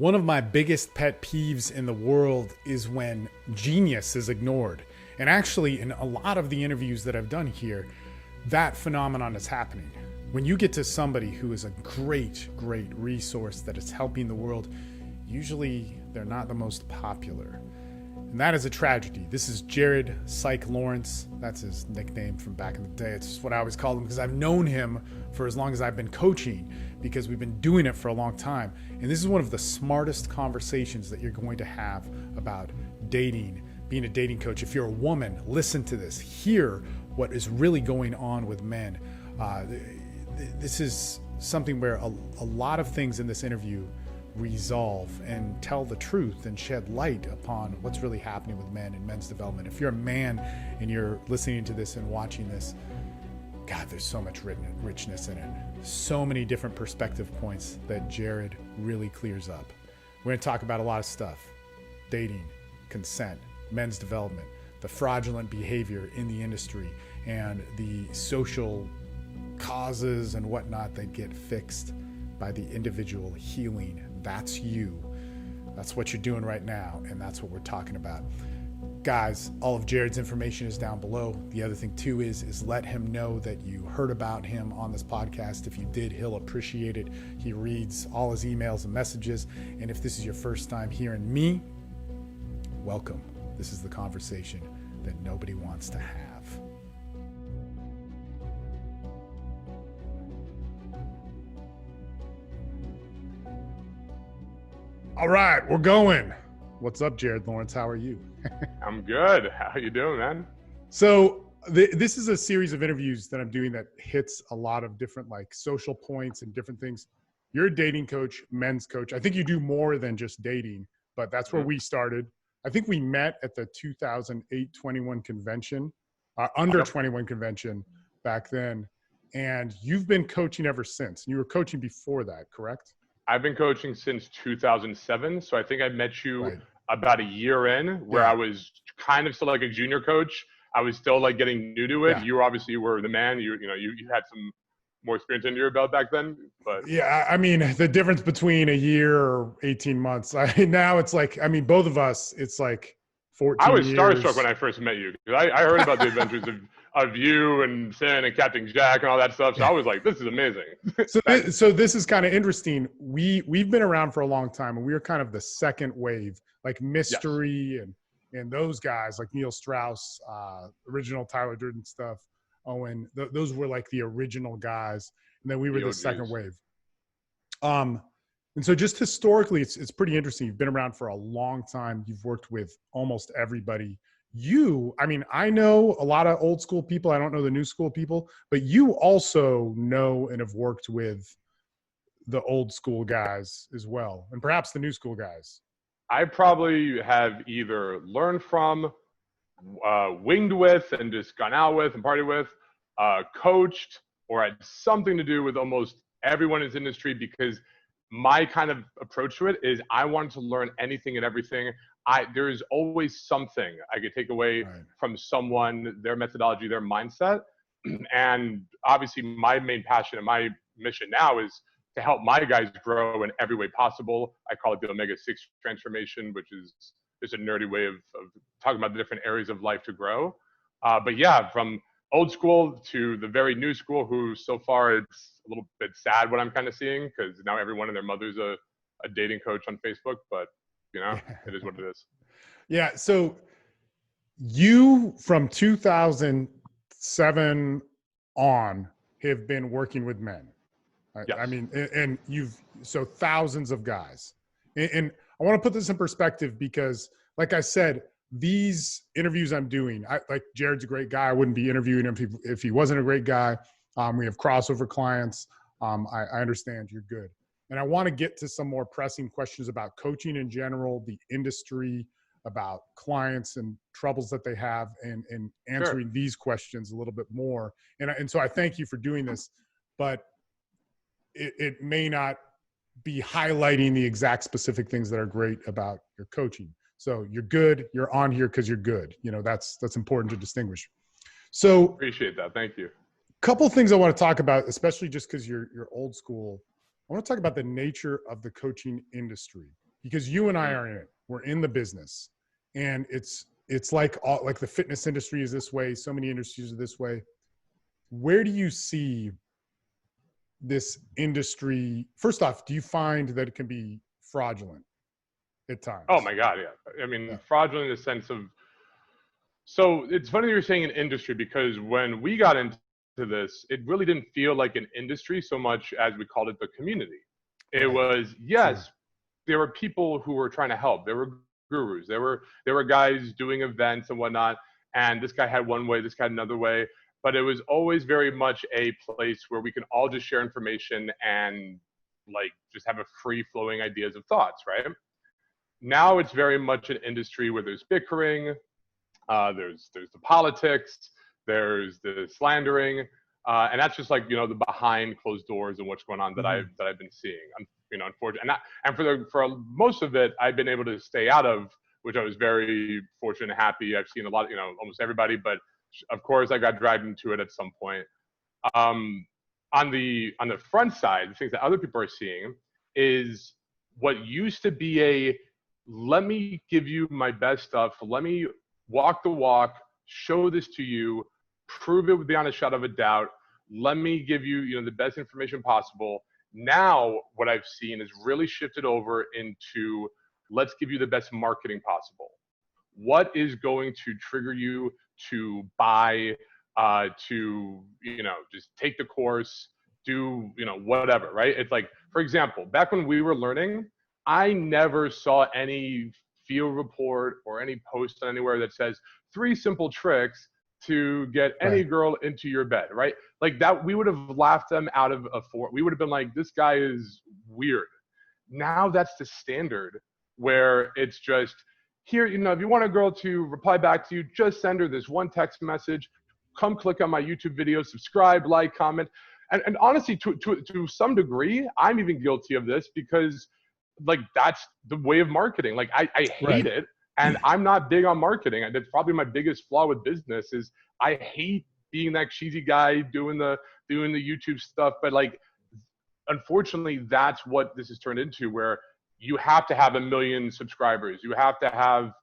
One of my biggest pet peeves in the world is when genius is ignored. And actually, in a lot of the interviews that I've done here, that phenomenon is happening. When you get to somebody who is a great resource that is helping the world, usually they're not the most popular. And that is a tragedy. This is Jared Psych Laurence. That's his nickname from back in the day. It's just what I always call him because I've known him for as long as I've been coaching, because we've been doing it for a long time. And this is one of the smartest conversations that you're going to have about dating, being a dating coach. If you're a woman, listen to this. Hear what is really going on with men. This is something where a lot of things in this interview resolve and tell the truth and shed light upon what's really happening with men and men's development. If you're a man and you're listening to this and watching this, God, there's so much richness in it. So many different perspective points that Jared really clears up. We're going to talk about a lot of stuff: dating, consent, men's development, the fraudulent behavior in the industry, and the social causes and whatnot that get fixed by the individual healing. That's you. That's what you're doing right now, and that's what we're talking about. Guys, all of Jared's information is down below. The other thing too is let him know that you heard about him on this podcast. If you did, he'll appreciate it. He reads all his emails and messages. And if this is your first time hearing me, welcome. This is the conversation that nobody wants to have. All right, we're going. What's up, Jared Laurence? How are you? I'm good. How you doing, man? So this is a series of interviews that I'm doing that hits a lot of different social points and different things. You're a dating coach, men's coach. I think you do more than just dating, but that's where we started. I think we met at the 2008 21 convention, under 21 convention back then. And you've been coaching ever since. You were coaching before that, correct? I've been coaching since 2007. So I think I met you about a year in, where I was kind of still like a junior coach. I was still getting new to it. Yeah. You obviously were the man. You had some more experience under your belt back then. But yeah, I mean, the difference between a year or 18 months. Now it's both of us, it's like 14 I was years. Starstruck when I first met you. I heard about the adventures of you and Sin and Captain Jack and all that stuff. So I was like, this is amazing. So this is kind of interesting. We've been around for a long time, and we were kind of the second wave, like Mystery and those guys like Neil Strauss, original Tyler Durden stuff, Owen. Those were like the original guys, and then we were the second wave. And so just historically, it's pretty interesting. You've been around for a long time. You've worked with almost everybody. I know a lot of old school people. I don't know the new school people, but you also know and have worked with the old school guys as well, and perhaps the new school guys. I probably have either learned from, winged with and just gone out with and partied with, coached, or had something to do with almost everyone in this industry, because my kind of approach to it is I wanted to learn anything and everything. There is always something I could take away from someone, their methodology, their mindset. And obviously my main passion and my mission now is to help my guys grow in every way possible. I call it the Omega-6 transformation, which is just a nerdy way of talking about the different areas of life to grow. But yeah, from old school to the very new school, who so far it's a little bit sad what I'm kind of seeing, because now everyone and their mother's a dating coach on Facebook, but it is what it is. Yeah. So you, from 2007 on, have been working with men. Yes. I mean, and so thousands of guys. And I want to put this in perspective because, like I said, these interviews I'm doing, Jared's a great guy. I wouldn't be interviewing him if he wasn't a great guy. We have crossover clients. I understand you're good. And I want to get to some more pressing questions about coaching in general, the industry, about clients and troubles that they have, and answering these questions a little bit more. And so I thank you for doing this, but it may not be highlighting the exact specific things that are great about your coaching. So you're good. You're on here because you're good. That's important to distinguish. So appreciate that. Thank you. Couple things I want to talk about, especially just because you're old school. I want to talk about the nature of the coaching industry. because you and I are in it. We're in the business, and it's like like the fitness industry is this way. So many industries are this way. Where do you see this industry? First off, do you find that it can be fraudulent at times? Oh my God, yeah. I mean, Yeah. fraudulent in the sense of, so it's funny that you're saying an industry, because when we got into this, it really didn't feel like an industry so much as we called it the community. It Right. was, yes, Sure. there were people who were trying to help. There were gurus. There were guys doing events and whatnot. And this guy had one way, this guy had another way. But it was always very much a place where we can all just share information and like just have a free flowing ideas of thoughts, right? Now it's very much an industry where there's bickering, there's the politics, there's the slandering, and that's just like, the behind closed doors and what's going on that I've been seeing. Unfortunately, and for most of it, I've been able to stay out of, which I was very fortunate and happy. I've seen a lot, almost everybody, but of course I got dragged into it at some point. On the front side, the things that other people are seeing is what used to be a, let me give you my best stuff, let me walk the walk, show this to you, prove it beyond a shadow of a doubt, let me give you, the best information possible. Now what I've seen is really shifted over into, let's give you the best marketing possible. What is going to trigger you to buy, to just take the course, do whatever, right? It's like, for example, back when we were learning, I never saw any field report or any post anywhere that says 3 simple tricks to get any girl into your bed, right? Like that, we would have laughed them out of a fort. We would have been like, this guy is weird. Now that's the standard, where it's just, here, if you want a girl to reply back to you, just send her this one text message, come click on my YouTube video, subscribe, like, comment. And honestly, to some degree, I'm even guilty of this, because like that's the way of marketing. Like I hate it, and I'm not big on marketing. And that's probably my biggest flaw with business, is I hate being that cheesy guy doing the YouTube stuff. But like, unfortunately, that's what this has turned into, where you have to have 1 million subscribers. You have to have,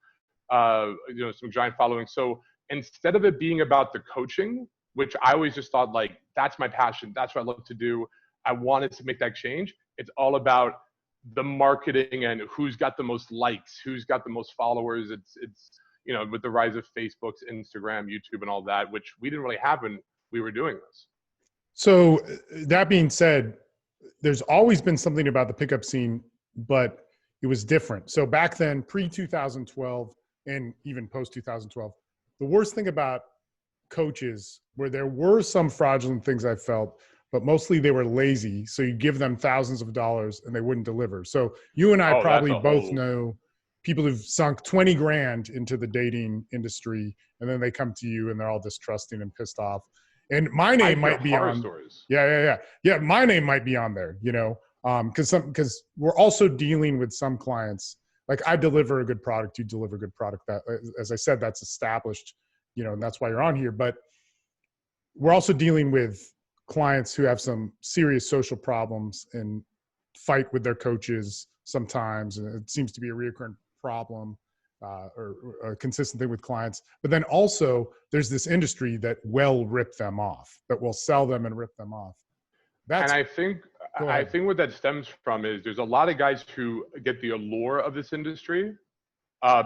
some giant following. So instead of it being about the coaching, which I always just thought like, that's my passion, that's what I love to do, I wanted to make that change. It's all about the marketing and who's got the most likes, who's got the most followers. It's with the rise of Facebook's, Instagram, YouTube, and all that, which we didn't really have when we were doing this. So that being said, there's always been something about the pickup scene, but it was different. So back then, pre-2012 and even post-2012, the worst thing about coaches, where there were some fraudulent things I felt, but mostly they were lazy. So you give them thousands of dollars and they wouldn't deliver. So you and I probably both know people who've sunk 20 grand into the dating industry, and then they come to you and they're all distrusting and pissed off. And my name might be on. Stories. Yeah. My name might be on there, because we're also dealing with some clients. Like I deliver a good product, you deliver a good product. That, as I said, that's established, and that's why you're on here. But we're also dealing with clients who have some serious social problems and fight with their coaches sometimes. And it seems to be a recurrent problem, or a consistent thing with clients. But then also there's this industry that will rip them off, that will sell them and rip them off. And I think what that stems from is there's a lot of guys who get the allure of this industry,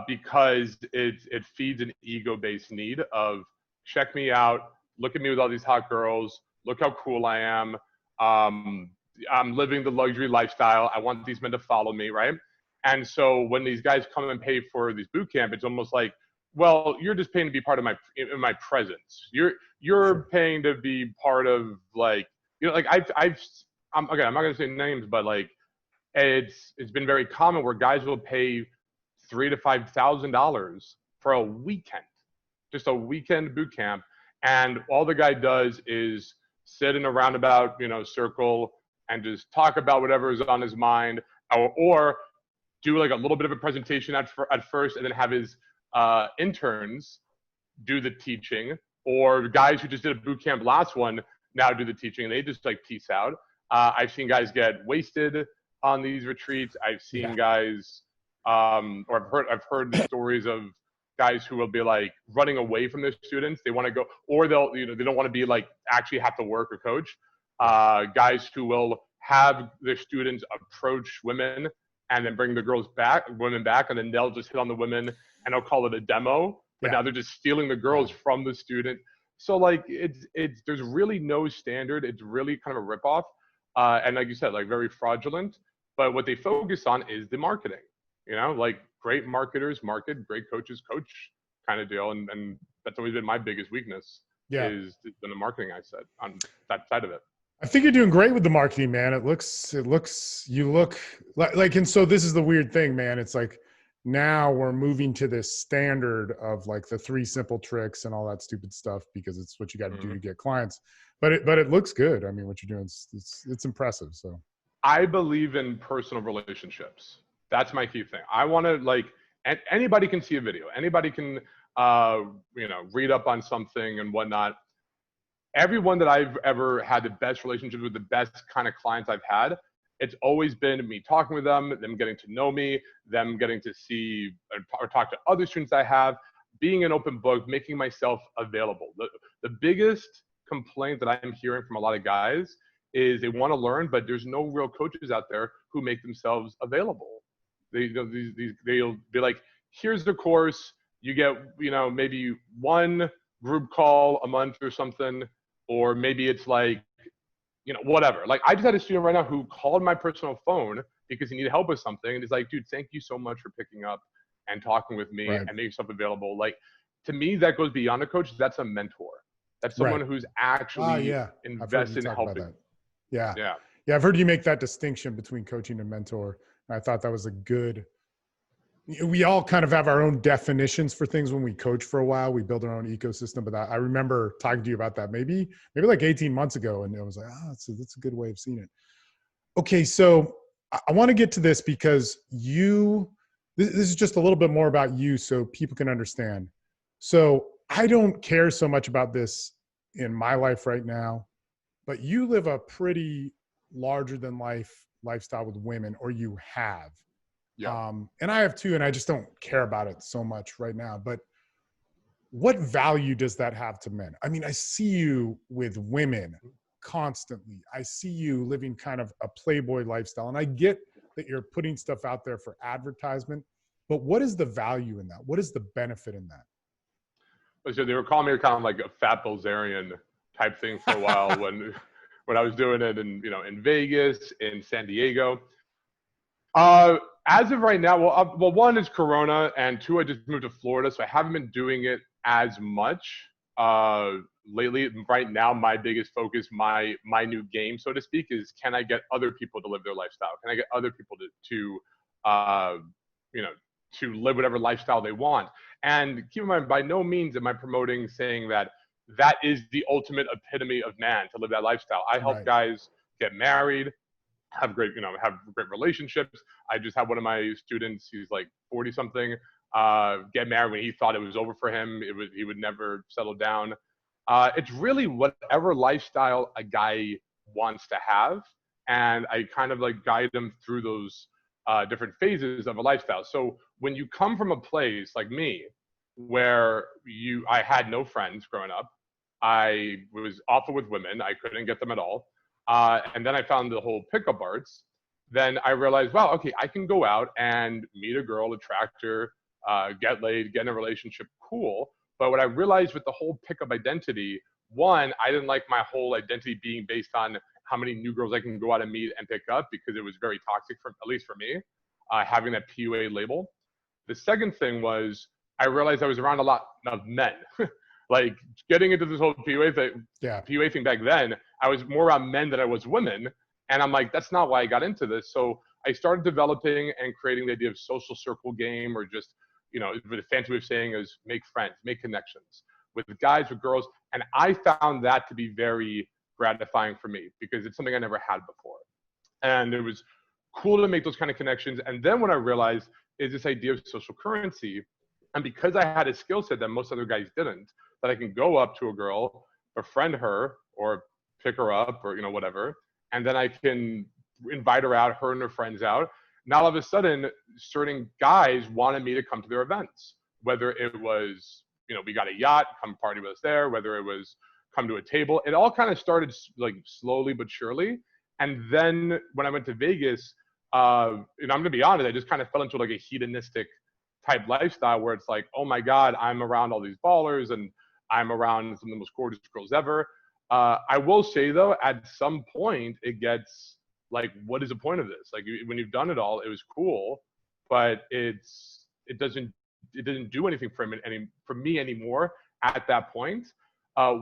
because it feeds an ego-based need of, check me out, look at me with all these hot girls, look how cool I am. I'm living the luxury lifestyle. I want these men to follow me, right? And so when these guys come and pay for these boot camp, it's almost like, well, you're just paying to be part of my presence. You're paying to be part of, like, like I'm not gonna say names, but like it's been very common where guys will pay $3,000 to $5,000 for a weekend, just a weekend boot camp, and all the guy does is sit in a roundabout, circle and just talk about whatever is on his mind, or do like a little bit of a presentation at first, and then have his interns do the teaching, or guys who just did a boot camp last one now do the teaching, and they just like peace out. I've seen guys get wasted. on these retreats. I've seen Yeah. guys, or I've heard the stories of guys who will be like running away from their students. They want to go, or they'll, they don't want to be like actually have to work or coach. Guys who will have their students approach women and then bring the women back, and then they'll just hit on the women and they'll call it a demo. But now they're just stealing the girls from the student. So like there's really no standard. It's really kind of a ripoff. And like you said, like very fraudulent. But what they focus on is the marketing. Like great marketers market, great coaches coach kind of deal. And that's always been my biggest weakness is the marketing, I said, on that side of it. I think you're doing great with the marketing, man. You look like, and so this is the weird thing, man. It's like now we're moving to this standard of like the 3 simple tricks and all that stupid stuff because it's what you got to do to get clients. But it looks good. I mean, what you're doing it's impressive. So I believe in personal relationships. That's my key thing. I want to like, and anybody can see a video. Anybody can, read up on something and whatnot. Everyone that I've ever had the best relationships with, the best kind of clients I've had, it's always been me talking with them getting to know me, them getting to see or talk to other students I have, being an open book, making myself available. The biggest complaint that I'm hearing from a lot of guys is they want to learn, but there's no real coaches out there who make themselves available. They'll be like, here's the course, you get, maybe 1 group call a month or something, or maybe it's like, whatever. Like I just had a student right now who called my personal phone because he needed help with something. And he's like, dude, thank you so much for picking up and talking with me and making yourself available. Like to me, that goes beyond a coach. That's a mentor. That's someone who's actually invested in helping. Yeah. I've heard you make that distinction between coaching and mentor. I thought that was we all kind of have our own definitions for things when we coach for a while. We build our own ecosystem. But I remember talking to you about that maybe like 18 months ago. And it was like, that's a good way of seeing it. Okay. So I want to get to this because this is just a little bit more about you so people can understand. So I don't care so much about this in my life right now, but you live a pretty larger than life lifestyle with women, or you have. Yeah. And I have too, and I just don't care about it so much right now. But what value does that have to men? I mean, I see you with women constantly. I see you living kind of a Playboy lifestyle. And I get that you're putting stuff out there for advertisement, but what is the value in that? What is the benefit in that? So they were calling me kind of like a fat Bilzerian type thing for a while when I was doing it in Vegas, in San Diego. As of right now, well, 1 is Corona, and 2, I just moved to Florida, so I haven't been doing it as much lately. Right now, my biggest focus, my new game, so to speak, is can I get other people to live their lifestyle? Can I get other people to live whatever lifestyle they want? And keep in mind, by no means am I promoting saying that is the ultimate epitome of man to live that lifestyle. I help guys get married, have great relationships. I just had one of my students, he's like 40 something, get married when he thought it was over for him. He would never settle down. It's really whatever lifestyle a guy wants to have. And I kind of like guide them through those different phases of a lifestyle. So when you come from a place like me, where I had no friends growing up, I was awful with women. I couldn't get them at all. And then I found the whole pickup arts. Then I realized, wow, okay, I can go out and meet a girl, attract her, get laid, get in a relationship, cool. But what I realized with the whole pickup identity, 1, I didn't like my whole identity being based on how many new girls I can go out and meet and pick up, because it was very toxic, at least for me, having that PUA label. The second thing was I realized I was around a lot of men. Like getting into this whole PUA thing back then, I was more around men than I was women. And I'm like, that's not why I got into this. So I started developing and creating the idea of social circle game, or just, the fancy way of saying is make friends, make connections with guys, with girls. And I found that to be very gratifying for me, because it's something I never had before. And it was cool to make those kind of connections. And then what I realized is this idea of social currency. And because I had a skill set that most other guys didn't, that I can go up to a girl, befriend her, or pick her up, or whatever, and then I can invite her out, her and her friends out. Now all of a sudden, certain guys wanted me to come to their events, whether it was, we got a yacht, come party with us there, whether it was come to a table. It all kind of started like slowly but surely. And then when I went to Vegas, I'm going to be honest, I just kind of fell into like a hedonistic type lifestyle where it's like, oh my God, I'm around all these ballers and I'm around some of the most gorgeous girls ever. I will say though, at some point it gets like, what is the point of this? Like when you've done it all, it was cool, but it doesn't do anything for me anymore at that point.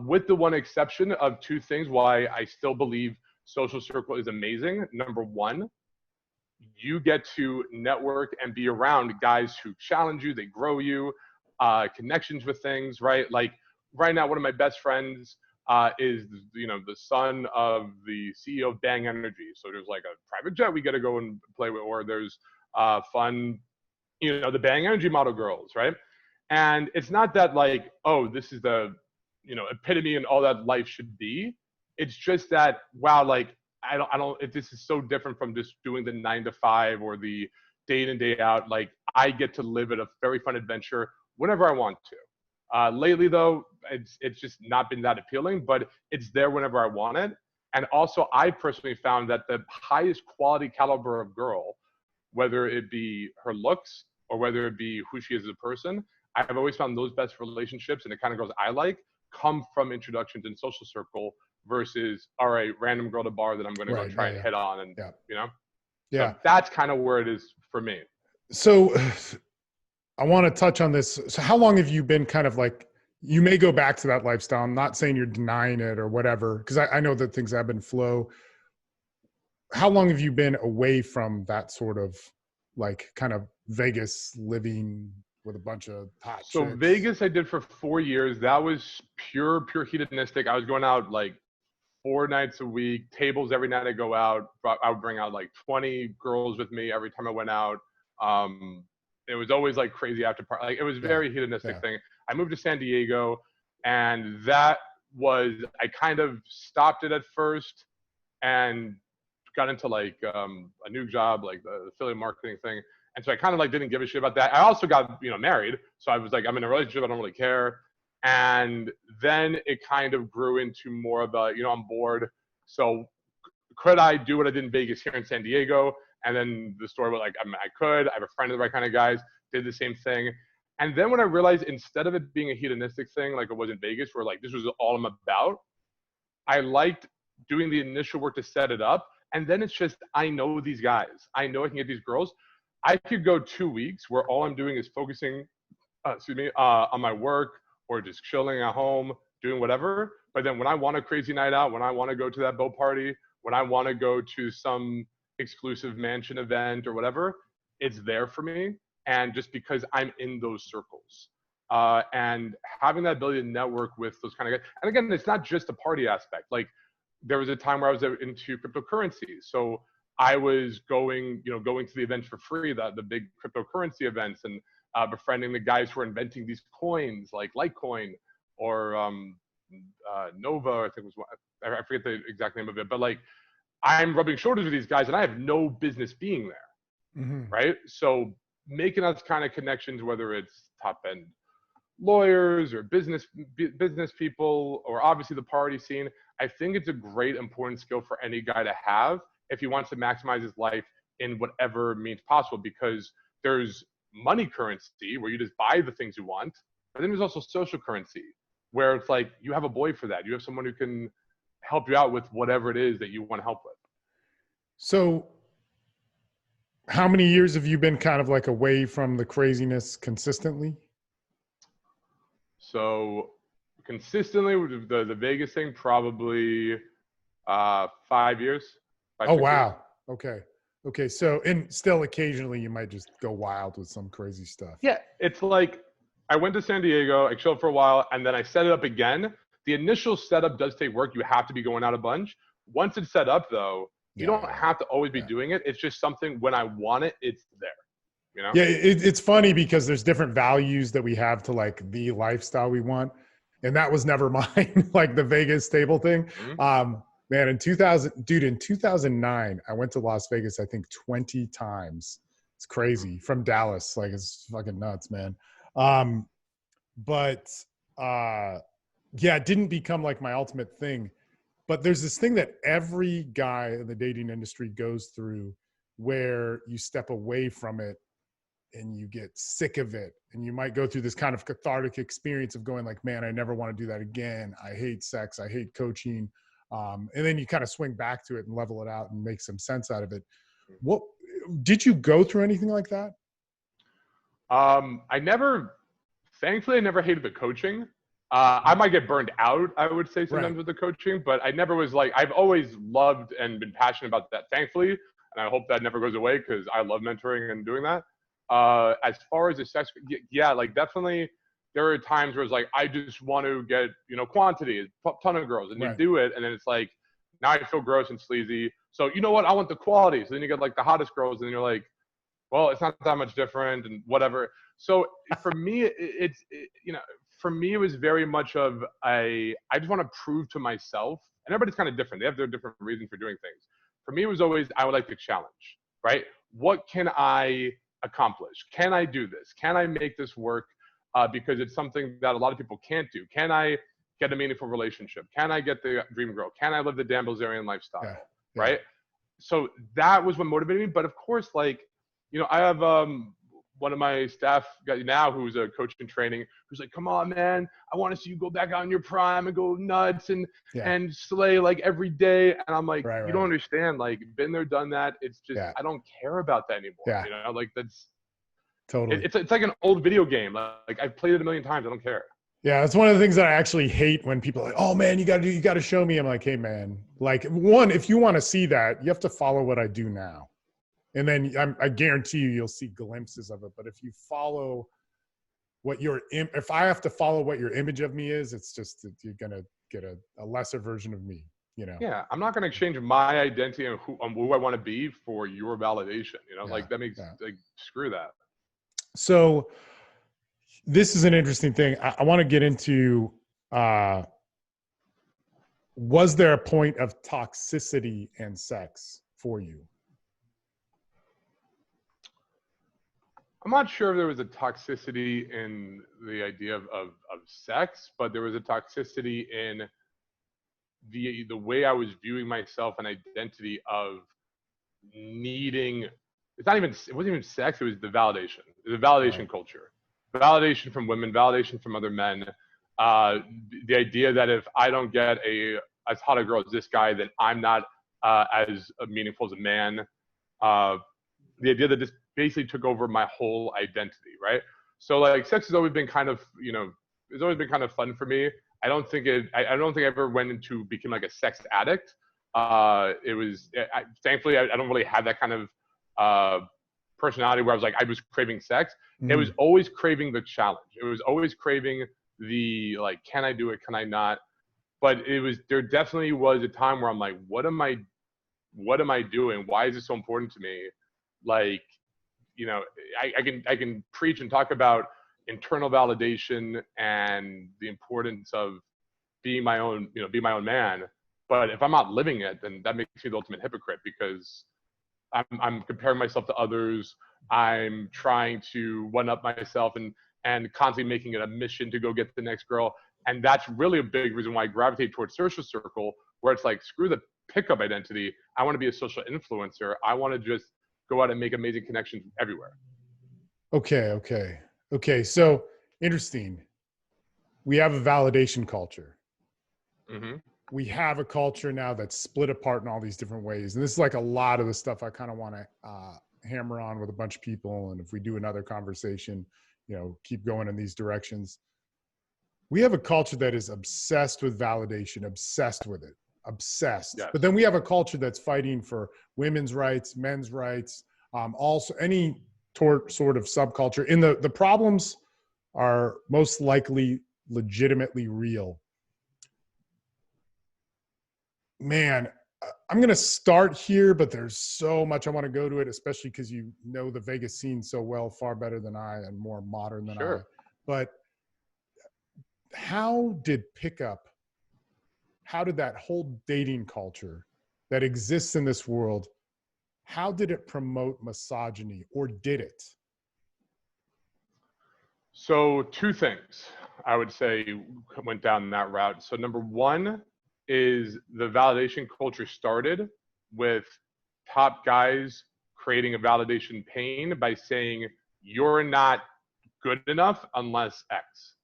With the one exception of two things why I still believe social circle is amazing. Number one, you get to network and be around guys who challenge you, they grow you, connections with things, right? Like right now, one of my best friends is, the son of the CEO of Bang Energy. So there's like a private jet we get to go and play with, or there's fun, the Bang Energy model girls, right? And it's not that like, oh, this is the, epitome and all that life should be. It's just that, wow, like, if this is so different from just doing the 9 to 5 or the day in and day out. Like I get to live at a very fun adventure whenever I want to. Lately though, it's just not been that appealing, but it's there whenever I want it. And also I personally found that the highest quality caliber of girl, whether it be her looks or whether it be who she is as a person, I've always found those best relationships and the kind of girls I like come from introductions in social circle versus, all right, random girl at a bar that I'm going to go try and hit on. And, So that's kind of where it is for me. So I want to touch on this. So how long have you been kind of like, you may go back to that lifestyle. I'm not saying you're denying it or whatever, because I know that things ebb and flow. How long have you been away from that sort of like kind of Vegas living with a bunch of hot chicks? Vegas I did for 4 years. That was pure hedonistic. I was going out like 4 nights a week, tables every night I go out. I would bring out like 20 girls with me every time I went out. It was always like crazy after party. Like it was very hedonistic thing. I moved to San Diego, and that was, I kind of stopped it at first and got into like a new job, like the affiliate marketing thing. And so I kind of like didn't give a shit about that. I also got, married. So I was like, I'm in a relationship. I don't really care. And then it kind of grew into more of a, I'm bored. So could I do what I did in Vegas here in San Diego? And then the story was like, I could. I have a friend of the right kind of guys, did the same thing. And then when I realized instead of it being a hedonistic thing, like it was in Vegas, where like this was all I'm about, I liked doing the initial work to set it up. And then it's just, I know these guys. I know I can get these girls. I could go 2 weeks where all I'm doing is focusing, on my work or just chilling at home, doing whatever. But then when I want a crazy night out, when I want to go to that boat party, when I want to go to some exclusive mansion event or whatever, it's there for me. And just because I'm in those circles, and having that ability to network with those kind of guys. And again, it's not just a party aspect. Like there was a time where I was into cryptocurrencies. So I was going to the events for free, the big cryptocurrency events, and befriending the guys who are inventing these coins like Litecoin or Nova, I think was one. I forget the exact name of it, but like I'm rubbing shoulders with these guys and I have no business being there. Right? So making those kind of connections, whether it's top end lawyers or business people, or obviously the party scene, I think it's a great, important skill for any guy to have if he wants to maximize his life in whatever means possible, because there's money currency where you just buy the things you want, but then there's also social currency where it's like you have a boy for that. You have someone who can help you out with whatever it is that you want to help with. So how many years have you been kind of like away from the craziness consistently? So consistently, the Vegas thing, probably 5 years. Oh, wow. Years. Okay. So, and still occasionally you might just go wild with some crazy stuff. Yeah. It's like I went to San Diego, I chilled for a while, and then I set it up again. The initial setup does take work. You have to be going out a bunch. Once it's set up though, you don't have to always be doing it. It's just something when I want it, it's there. Yeah. It's funny because there's different values that we have to like the lifestyle we want. And that was never mine, like the Vegas table thing. Man, in 2009, I went to Las Vegas, I think 20 times. It's crazy from Dallas. Like it's fucking nuts, man. Um, but yeah, it didn't become like my ultimate thing. But there's this thing that every guy in the dating industry goes through where you step away from it and you get sick of it. And you might go through this kind of cathartic experience of going like, man, I never want to do that again. I hate sex. I hate coaching. And then you kind of swing back to it and level it out and make some sense out of it. What did you go through anything like that? Thankfully, I never hated the coaching. I might get burned out, I would say sometimes with the coaching, but I never was like, I've always loved and been passionate about that, thankfully. And I hope that never goes away because I love mentoring and doing that. As far as the sex, yeah, like definitely there are times where it's like, I just want to get, quantity, a ton of girls, and you do it. And then it's like, now I feel gross and sleazy. So you know what? I want the quality. So then you get like the hottest girls and then you're like, well, it's not that much different and whatever. So for me, for me, it was very much of I just want to prove to myself, and everybody's kind of different. They have their different reasons for doing things. For me, it was always, I would like the challenge, right? What can I accomplish? Can I do this? Can I make this work? Because it's something that a lot of people can't do. Can I get a meaningful relationship? Can I get the dream girl? Can I live the Dan Bilzerian lifestyle? Right? So that was what motivated me. But of course, like, I have one of my staff guys now who's a coach in training who's like, come on, man, I want to see you go back out in your prime and go nuts and slay like every day. And I'm like, you don't understand, like, been there, done that. It's just, I don't care about that anymore. Like that's totally, it's like an old video game. Like I've played it a million times. I don't care. Yeah, that's one of the things that I actually hate when people are like, oh man, you got to show me. I'm like, hey man, like one, if you want to see that, you have to follow what I do now. And then I guarantee you'll see glimpses of it. But if you follow what if I have to follow what your image of me is, it's just that you're going to get a lesser version of me, Yeah. I'm not going to exchange my identity and who I want to be for your validation, like that makes like, screw that. So this is an interesting thing. I want to get into, was there a point of toxicity and sex for you? I'm not sure if there was a toxicity in the idea of sex, but there was a toxicity in the way I was viewing myself and identity of needing. It wasn't even sex. It was the validation. The validation culture, validation from women, validation from other men. The idea that if I don't get as hot a girl as this guy, then I'm not as meaningful as a man. The idea that this basically took over my whole identity, right? So like sex has always been kind of, it's always been kind of fun for me. I don't think I ever went into becoming like a sex addict. Thankfully, I don't really have that kind of personality where I was craving sex. It was always craving the challenge. It was always craving the, like, can I do it? Can I not? But there definitely was a time where I'm like, what am I doing? Why is this so important to me? Like, I can preach and talk about internal validation and the importance of being my own man. But if I'm not living it, then that makes me the ultimate hypocrite, because I'm comparing myself to others. I'm trying to one up myself and constantly making it a mission to go get the next girl. And that's really a big reason why I gravitate towards social circle, where it's like, screw the pickup identity. I want to be a social influencer. I want to just go out and make amazing connections everywhere. Okay. So interesting. We have a validation culture. Mm-hmm. We have a culture now that's split apart in all these different ways. And this is like a lot of the stuff I kind of want to hammer on with a bunch of people. And if we do another conversation, keep going in these directions. We have a culture that is obsessed with validation, obsessed with it. Obsessed. Yes. But then we have a culture that's fighting for women's rights, men's rights, also any sort of subculture. And the problems are most likely legitimately real. Man, I'm going to start here, but there's so much I want to go to it, especially because you know the Vegas scene so well, far better than I, and more modern than I. But how did pickup how did that whole dating culture that exists in this world, how did it promote misogyny, or did it? So two things I would say went down that route. So number one is the validation culture started with top guys creating a validation pain by saying you're not good enough unless X,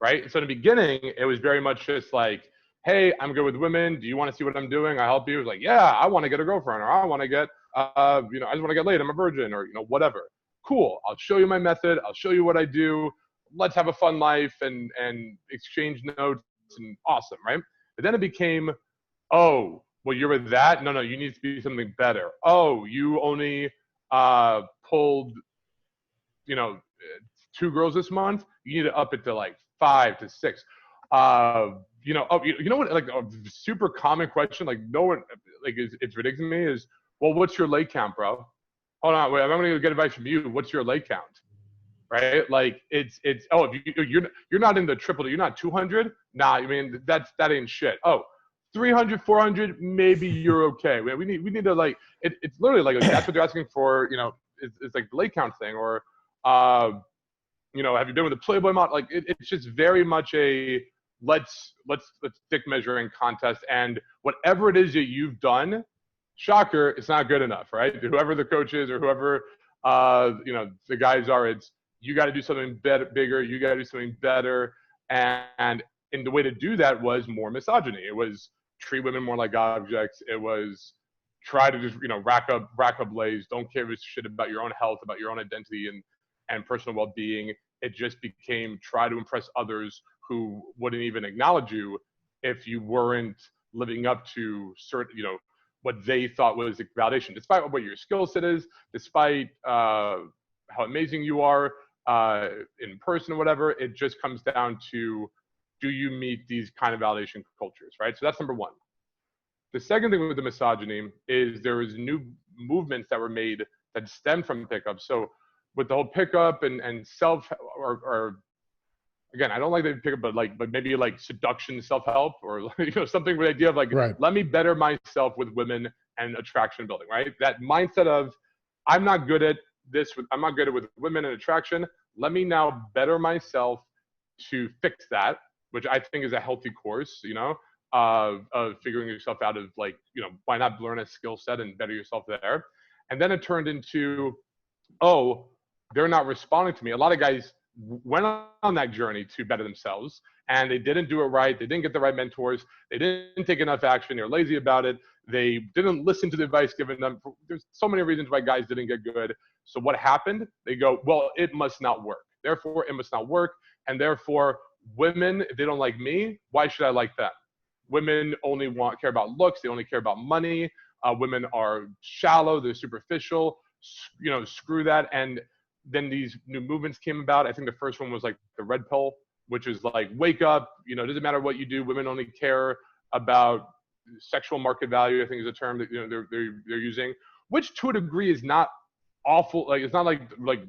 right? So in the beginning, it was very much just like, hey, I'm good with women. Do you want to see what I'm doing? I help you. It was like, yeah, I want to get a girlfriend, or I want to get, I just want to get laid. I'm a virgin, or whatever. Cool. I'll show you my method. I'll show you what I do. Let's have a fun life and exchange notes and awesome, right? But then it became, oh, well, you're with that? No, you need to be something better. Oh, you only pulled, 2 girls this month. You need to up it to like 5 to 6. What? Like a super common question, like no one, like it's ridiculous to me is, well, what's your leg count, bro? Hold on, wait, I'm gonna get advice from you. What's your leg count? Right? Like it's oh, if you're not in the triple, you're not 200. Nah, I mean that ain't shit. Oh, 300, 400, maybe you're okay. We need to like it's literally like that's what they're asking for. It's like the leg count thing, or have you been with a Playboy model? Like it's just very much a let's dick measuring contest, and whatever it is that you've done, shocker, it's not good enough, right? Whoever the coach is or whoever the guys are, it's you got to do something better, bigger. You got to do something better, and the way to do that was more misogyny. It was treat women more like objects. It was try to just rack up lays. Don't care if it's shit about your own health, about your own identity and personal well-being. It just became try to impress others who wouldn't even acknowledge you if you weren't living up to certain, what they thought was validation, despite what your skill set is, despite how amazing you are in person or whatever. It just comes down to, do you meet these kind of validation cultures, right? So that's number one. The second thing with the misogyny is there was new movements that were made that stem from pickup. So with the whole pickup and self, or again, I don't like the pickup, but maybe like seduction, self-help, or something with the idea of like, right, let me better myself with women and attraction building, right? That mindset of I'm not good at this, I'm not good at with women and attraction. Let me now better myself to fix that, which I think is a healthy course, of figuring yourself out of like, why not learn a skill set and better yourself there? And then it turned into, oh, they're not responding to me. A lot of guys went on that journey to better themselves and they didn't do it right. They didn't get the right mentors. They didn't take enough action. They're lazy about it. They didn't listen to the advice given them. There's so many reasons why guys didn't get good. So what happened? They go, well, it must not work. Therefore, it must not work. And therefore, women, if they don't like me, why should I like them? Women only care about looks. They only care about money. Women are shallow. They're superficial. Screw that. And then these new movements came about. I think the first one was like the red pill, which is like, wake up. It doesn't matter what you do. Women only care about sexual market value, I think is a term that they're using, which to a degree is not awful. Like it's not like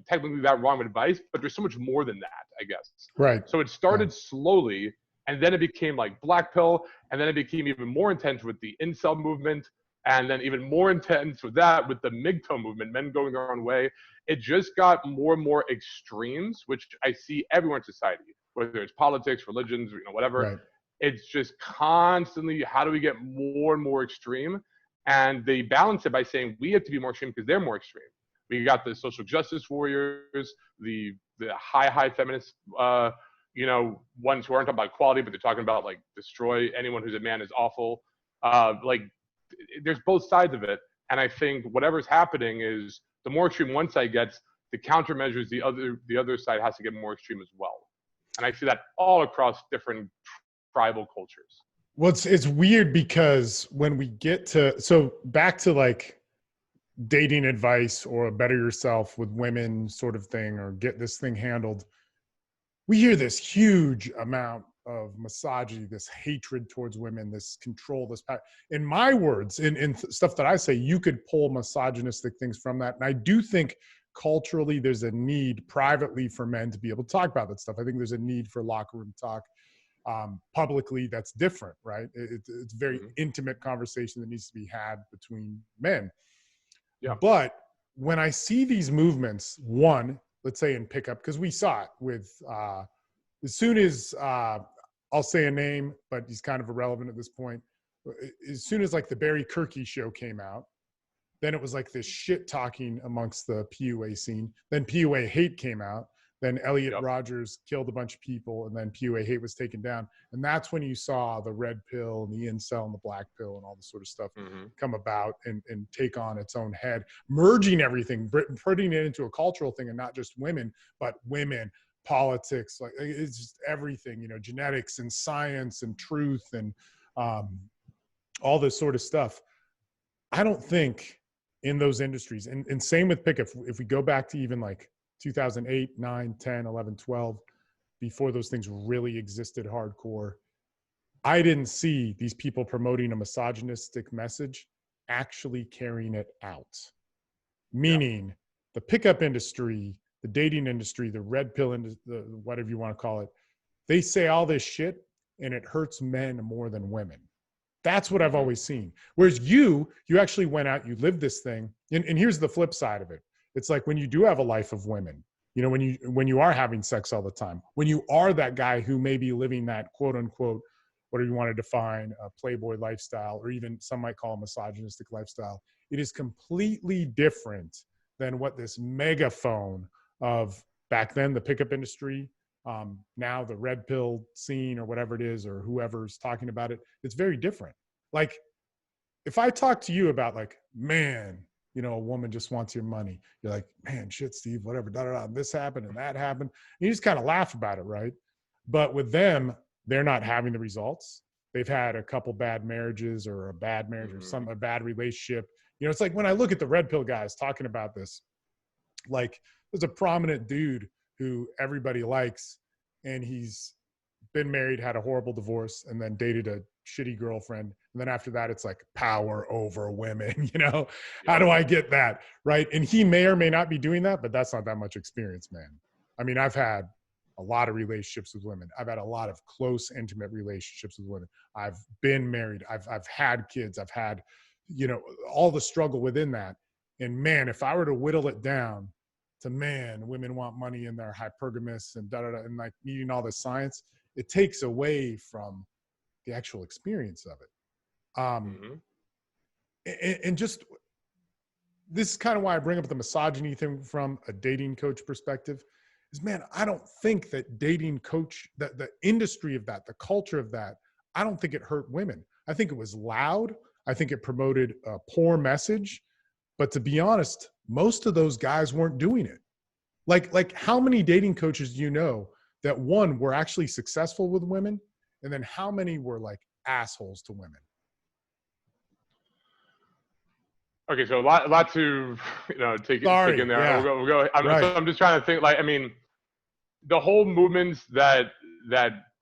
technically that wrong of advice, but there's so much more than that, I guess. Right. So it started slowly, and then it became like black pill, and then it became even more intense with the incel movement, and then even more intense with that with the MGTOW movement, men going their own way. It just got more and more extremes, which I see everywhere in society, whether it's politics, religions, whatever. Right. It's just constantly, how do we get more and more extreme? And they balance it by saying we have to be more extreme because they're more extreme. We got the social justice warriors, the high feminists, ones who aren't talking about equality, but they're talking about like destroy anyone who's a man is awful. There's both sides of it. And I think whatever's happening is the more extreme one side gets, the countermeasures the other side has to get more extreme as well. And I see that all across different tribal cultures. Well, it's weird because when we get to, so back to like dating advice or better yourself with women sort of thing, or get this thing handled, we hear this huge amount of misogyny, this hatred towards women, this control, this power. In my words, in stuff that I say, you could pull misogynistic things from that. And I do think culturally there's a need privately for men to be able to talk about that stuff. I think there's a need for locker room talk. Publicly, that's different, right? It's a very Mm-hmm. intimate conversation that needs to be had between men. Yeah. But when I see these movements, one, let's say in pickup, because we saw it with, as soon as I'll say a name, but he's kind of irrelevant at this point. As soon as like the Barry Kirky show came out, then it was like this shit talking amongst the PUA scene. Then PUA hate came out. Then Elliot Rogers killed a bunch of people, and then PUA hate was taken down. And that's when you saw the red pill and the incel and the black pill and all this sort of stuff come about and take on its own head, merging everything, putting it into a cultural thing, and not just women, but women, politics, like it's just everything, you know, genetics and science and truth and all this sort of stuff. I don't think in those industries, and same with pickup, if we go back to even like 2008, 9, 10, 11, 12, before those things really existed hardcore, I didn't see these people promoting a misogynistic message actually carrying it out. Meaning the pickup industry, the dating industry, the red pill industry, whatever you want to call it, they say all this shit and it hurts men more than women. That's what I've always seen. Whereas you actually went out, you lived this thing. And here's the flip side of it. It's like when you do have a life of women, you know, when you are having sex all the time, when you are that guy who may be living that quote unquote, whatever you want to define, a playboy lifestyle, or even some might call a misogynistic lifestyle, it is completely different than what this megaphone of back then, the pickup industry, now the red pill scene or whatever it is, or whoever's talking about it, it's very different. Like if I talk to you about like, man, you know, a woman just wants your money. You're like, man, shit, Steve, whatever, da, da, da, this happened and that happened. And you just kind of laugh about it, right? But with them, they're not having the results. They've had a couple bad marriages or a bad marriage or a bad relationship. You know, it's like when I look at the red pill guys talking about this, like there's a prominent dude who everybody likes, and he's been married, had a horrible divorce, and then dated a shitty girlfriend. And then after that, it's like power over women, you know? How do I get that, right? And he may or may not be doing that, but that's not that much experience, man. I mean, I've had a lot of relationships with women. I've had a lot of close, intimate relationships with women. I've been married. I've had kids. I've had, you know, all the struggle within that. And man, if I were to whittle it down to, man, women want money and they're hypergamous and da-da-da, and like needing all this science, it takes away from the actual experience of it. And just, this is kind of why I bring up the misogyny thing from a dating coach perspective is, man, I don't think that dating coach, that the industry of that, the culture of that, I don't think it hurt women. I think it was loud. I think it promoted a poor message. But to be honest, most of those guys weren't doing it. Like how many dating coaches do you know that, one, were actually successful with women, and then how many were like assholes to women? Okay, so a lot to, you know, take in there. Yeah. We'll go. I'm just trying to think. Like, I mean, the whole movements that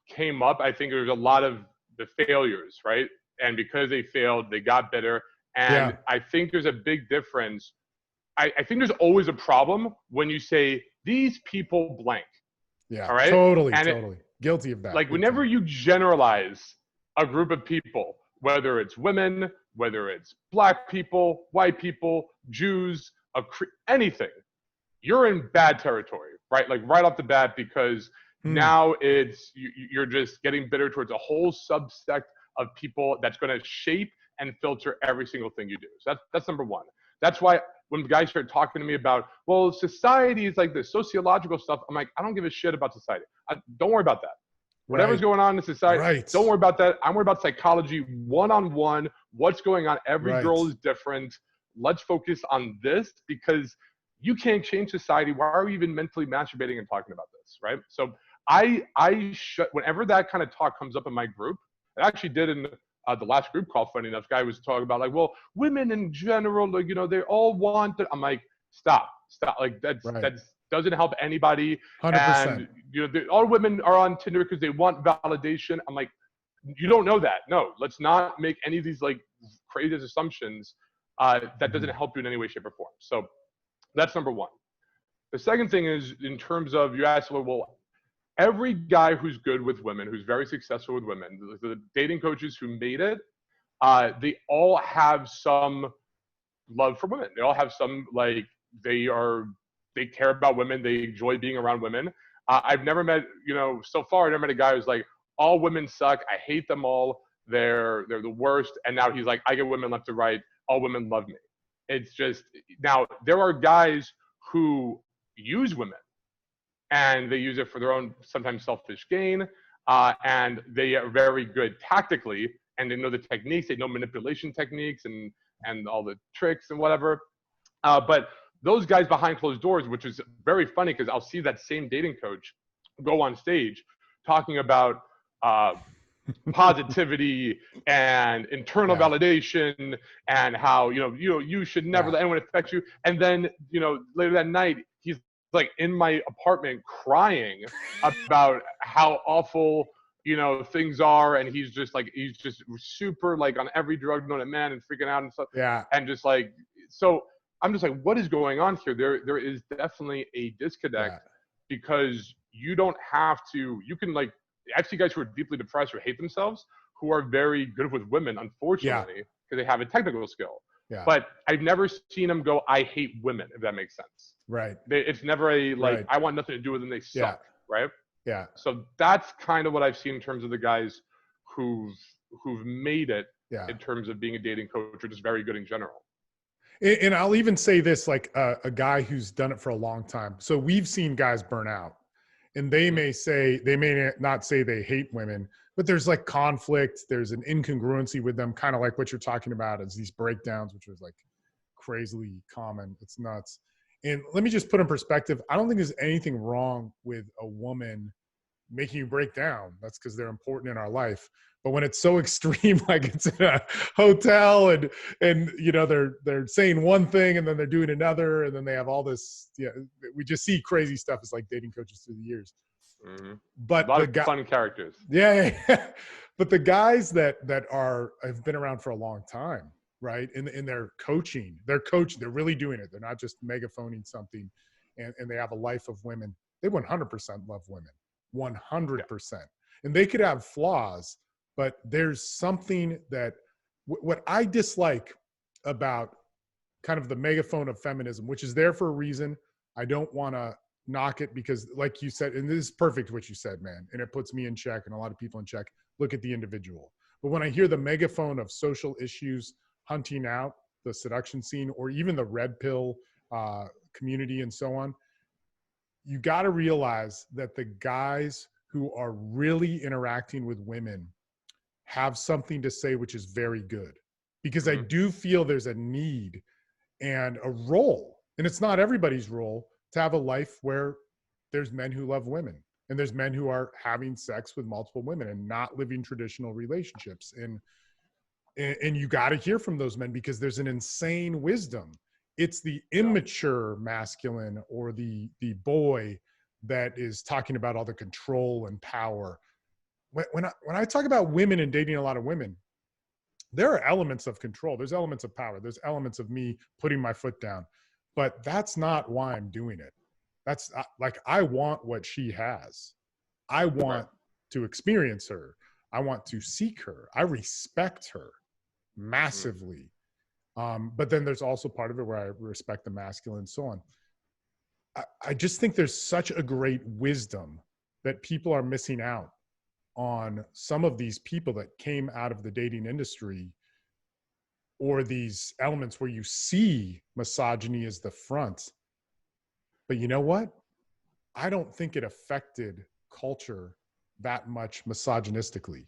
came up, I think there was a lot of the failures, right? And because they failed, they got better. And I think there's a big difference. I think there's always a problem when you say these people blank. Yeah, all right? Totally. Guilty of that. Like whenever you generalize a group of people, whether it's women, whether it's black people, white people, Jews, anything, you're in bad territory, right? Like right off the bat, because now you're just getting bitter towards a whole subsect of people that's going to shape and filter every single thing you do. So that's number one. That's why when guys start talking to me about, well, society is like this, sociological stuff, I'm like, I don't give a shit about society. Don't worry about that. Whatever's going on in society, don't worry about that. I'm worried about psychology, one-on-one, what's going on. Every girl is different. Let's focus on this, because you can't change society. Why are we even mentally masturbating and talking about this, right? So whenever that kind of talk comes up in my group, I actually did in the last group call, funny enough, guy was talking about like, well, women in general, like, you know, they all want it. I'm like, stop. Like that doesn't help anybody. 100%. And you know, all women are on Tinder because they want validation. I'm like, you don't know that. No, let's not make any of these like crazy assumptions. That doesn't help you in any way, shape, or form. So that's number one. The second thing is, in terms of, you asked, well, every guy who's good with women, who's very successful with women, the dating coaches who made it, they all have some love for women. They all have some, like, they care about women. They enjoy being around women. I've never met, so far, I never met a guy who's like, all women suck. I hate them all. They're the worst. And now he's like, I get women left to right. All women love me. It's just, now there are guys who use women and they use it for their own, sometimes selfish gain. And they are very good tactically, and they know the techniques. They know manipulation techniques and all the tricks and whatever. But those guys behind closed doors, which is very funny because I'll see that same dating coach go on stage talking about positivity and internal validation and how you should never let anyone affect you. And then later that night he's like in my apartment crying about how awful things are, and he's just super like on every drug known to man and freaking out and stuff. And just like, so I'm just like, what is going on here? There is definitely a disconnect because you don't have to. You can, like, I see guys who are deeply depressed or hate themselves who are very good with women, unfortunately, because they have a technical skill. But I've never seen them go, I hate women, if that makes sense. It's never a like, I want nothing to do with them, they suck, right? So that's kind of what I've seen in terms of the guys who've made it in terms of being a dating coach, or just very good in general. And I'll even say this, like a guy who's done it for a long time. So we've seen guys burn out, and they may not say they hate women, but there's like conflict. There's an incongruency with them, kind of like what you're talking about as these breakdowns, which was like crazily common. It's nuts. And let me just put in perspective, I don't think there's anything wrong with a woman making you break down. That's because they're important in our life. But when it's so extreme, like it's in a hotel and they're saying one thing and then they're doing another, and then they have all this, we just see crazy stuff. It's like dating coaches through the years. But a lot of fun characters. But the guys that have been around for a long time, right? In their coaching, they're really doing it. They're not just megaphoning something, and they have a life of women. They 100% love women, 100%. And they could have flaws, but there's something that what I dislike about kind of the megaphone of feminism, which is there for a reason. I don't want to knock it because, like you said, and this is perfect what you said, man, and it puts me in check and a lot of people in check. Look at the individual. But when I hear the megaphone of social issues hunting out the seduction scene, or even the red pill community and so on, you got to realize that the guys who are really interacting with women have something to say, which is very good. Because I do feel there's a need and a role, and it's not everybody's role, to have a life where there's men who love women and there's men who are having sex with multiple women and not living traditional relationships. And you got to hear from those men, because there's an insane wisdom. It's the immature masculine or the boy that is talking about all the control and power. When I talk about women and dating a lot of women, there are elements of control. There's elements of power. There's elements of me putting my foot down, but that's not why I'm doing it. That's like, I want what she has. I want to experience her. I want to seek her. I respect her massively. But then there's also part of it where I respect the masculine and so on. I just think there's such a great wisdom that people are missing out on. Some of these people that came out of the dating industry, or these elements where you see misogyny as the front. But you know what? I don't think it affected culture that much misogynistically.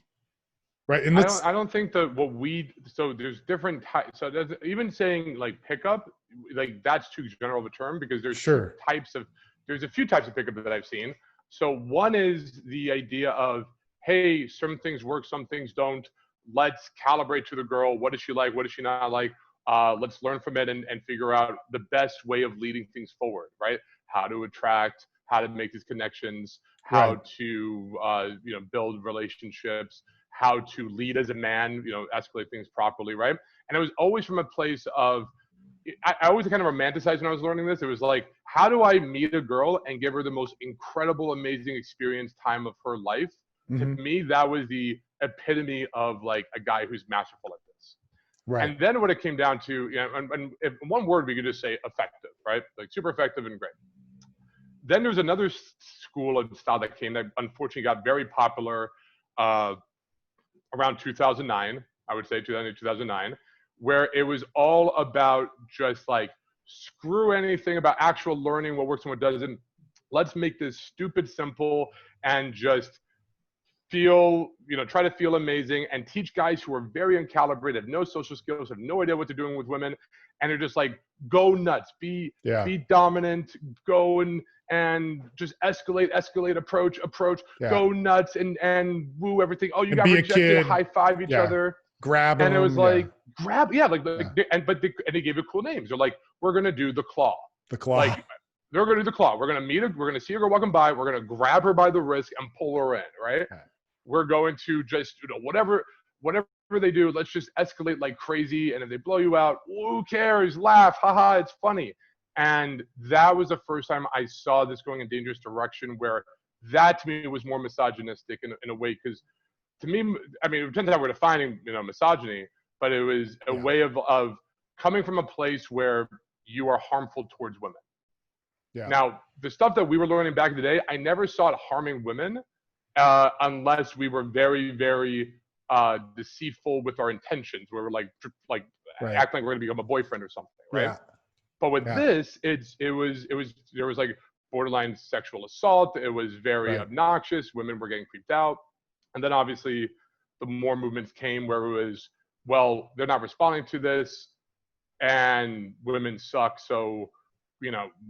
Right. And I don't think that so there's different types. So there's, even saying like pickup, like that's too general of a term, because there's there's a few types of pickup that I've seen. So one is the idea of, hey, some things work, some things don't. Let's calibrate to the girl. What is she like? What is she not like? Let's learn from it and figure out the best way of leading things forward, right? How to attract, how to make these connections, how to build relationships, how to lead as a man, escalate things properly, right? And it was always from a place of I always kind of romanticized when I was learning this. It was like, how do I meet a girl and give her the most incredible, amazing experience time of her life? To me, that was the epitome of like a guy who's masterful at this. Right. And then what it came down to, and if one word, we could just say effective, right? Like super effective and great. Then there's another school and style that came that unfortunately got very popular around 2009, I would say 2009, where it was all about just like, screw anything about actual learning, what works and what doesn't. Let's make this stupid simple and just try to feel amazing, and teach guys who are very uncalibrated, have no social skills, have no idea what they're doing with women, and they're just like, go nuts, be dominant, go and just escalate, approach, go nuts and woo everything. Oh, you got rejected, high five each other. Grab them. And it was like, and they gave it cool names. They're like, we're going to do the claw. The claw. Like, they're going to do the claw. We're going to meet her. We're going to see her walking by. We're going to grab her by the wrist and pull her in, right? Yeah. We're going to just, whatever they do, let's just escalate like crazy. And if they blow you out, who cares? Laugh. Haha, it's funny. And that was the first time I saw this going in a dangerous direction, where that to me was more misogynistic in a way. Because to me, I mean, it turns out we're defining, misogyny, but it was a way of coming from a place where you are harmful towards women. Yeah. Now, the stuff that we were learning back in the day, I never saw it harming women unless we were very, very deceitful with our intentions. We were like acting like we're going to become a boyfriend or something, right? Yeah. But with this, there was like borderline sexual assault. It was very obnoxious. Women were getting creeped out. And then obviously the more movements came where it was, well, they're not responding to this and women suck. So,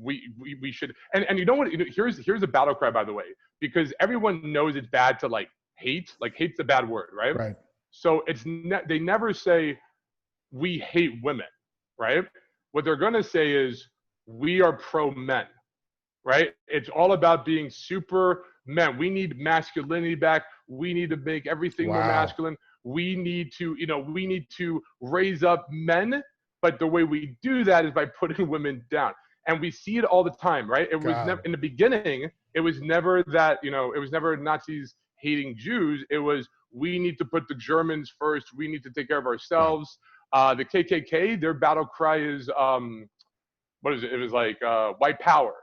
we should, and you know what, here's a battle cry, by the way, because everyone knows it's bad to like hate, like hate's a bad word, right? Right. So they never say we hate women, right? What they're going to say is we are pro men, right? It's all about being super men. We need masculinity back. We need to make everything more masculine. We need to raise up men, but the way we do that is by putting women down. And we see it all the time, right? It was never, in the beginning, it was never that, it was never Nazis hating Jews. It was, we need to put the Germans first. We need to take care of ourselves. The KKK, their battle cry is, what is it? It was like white power,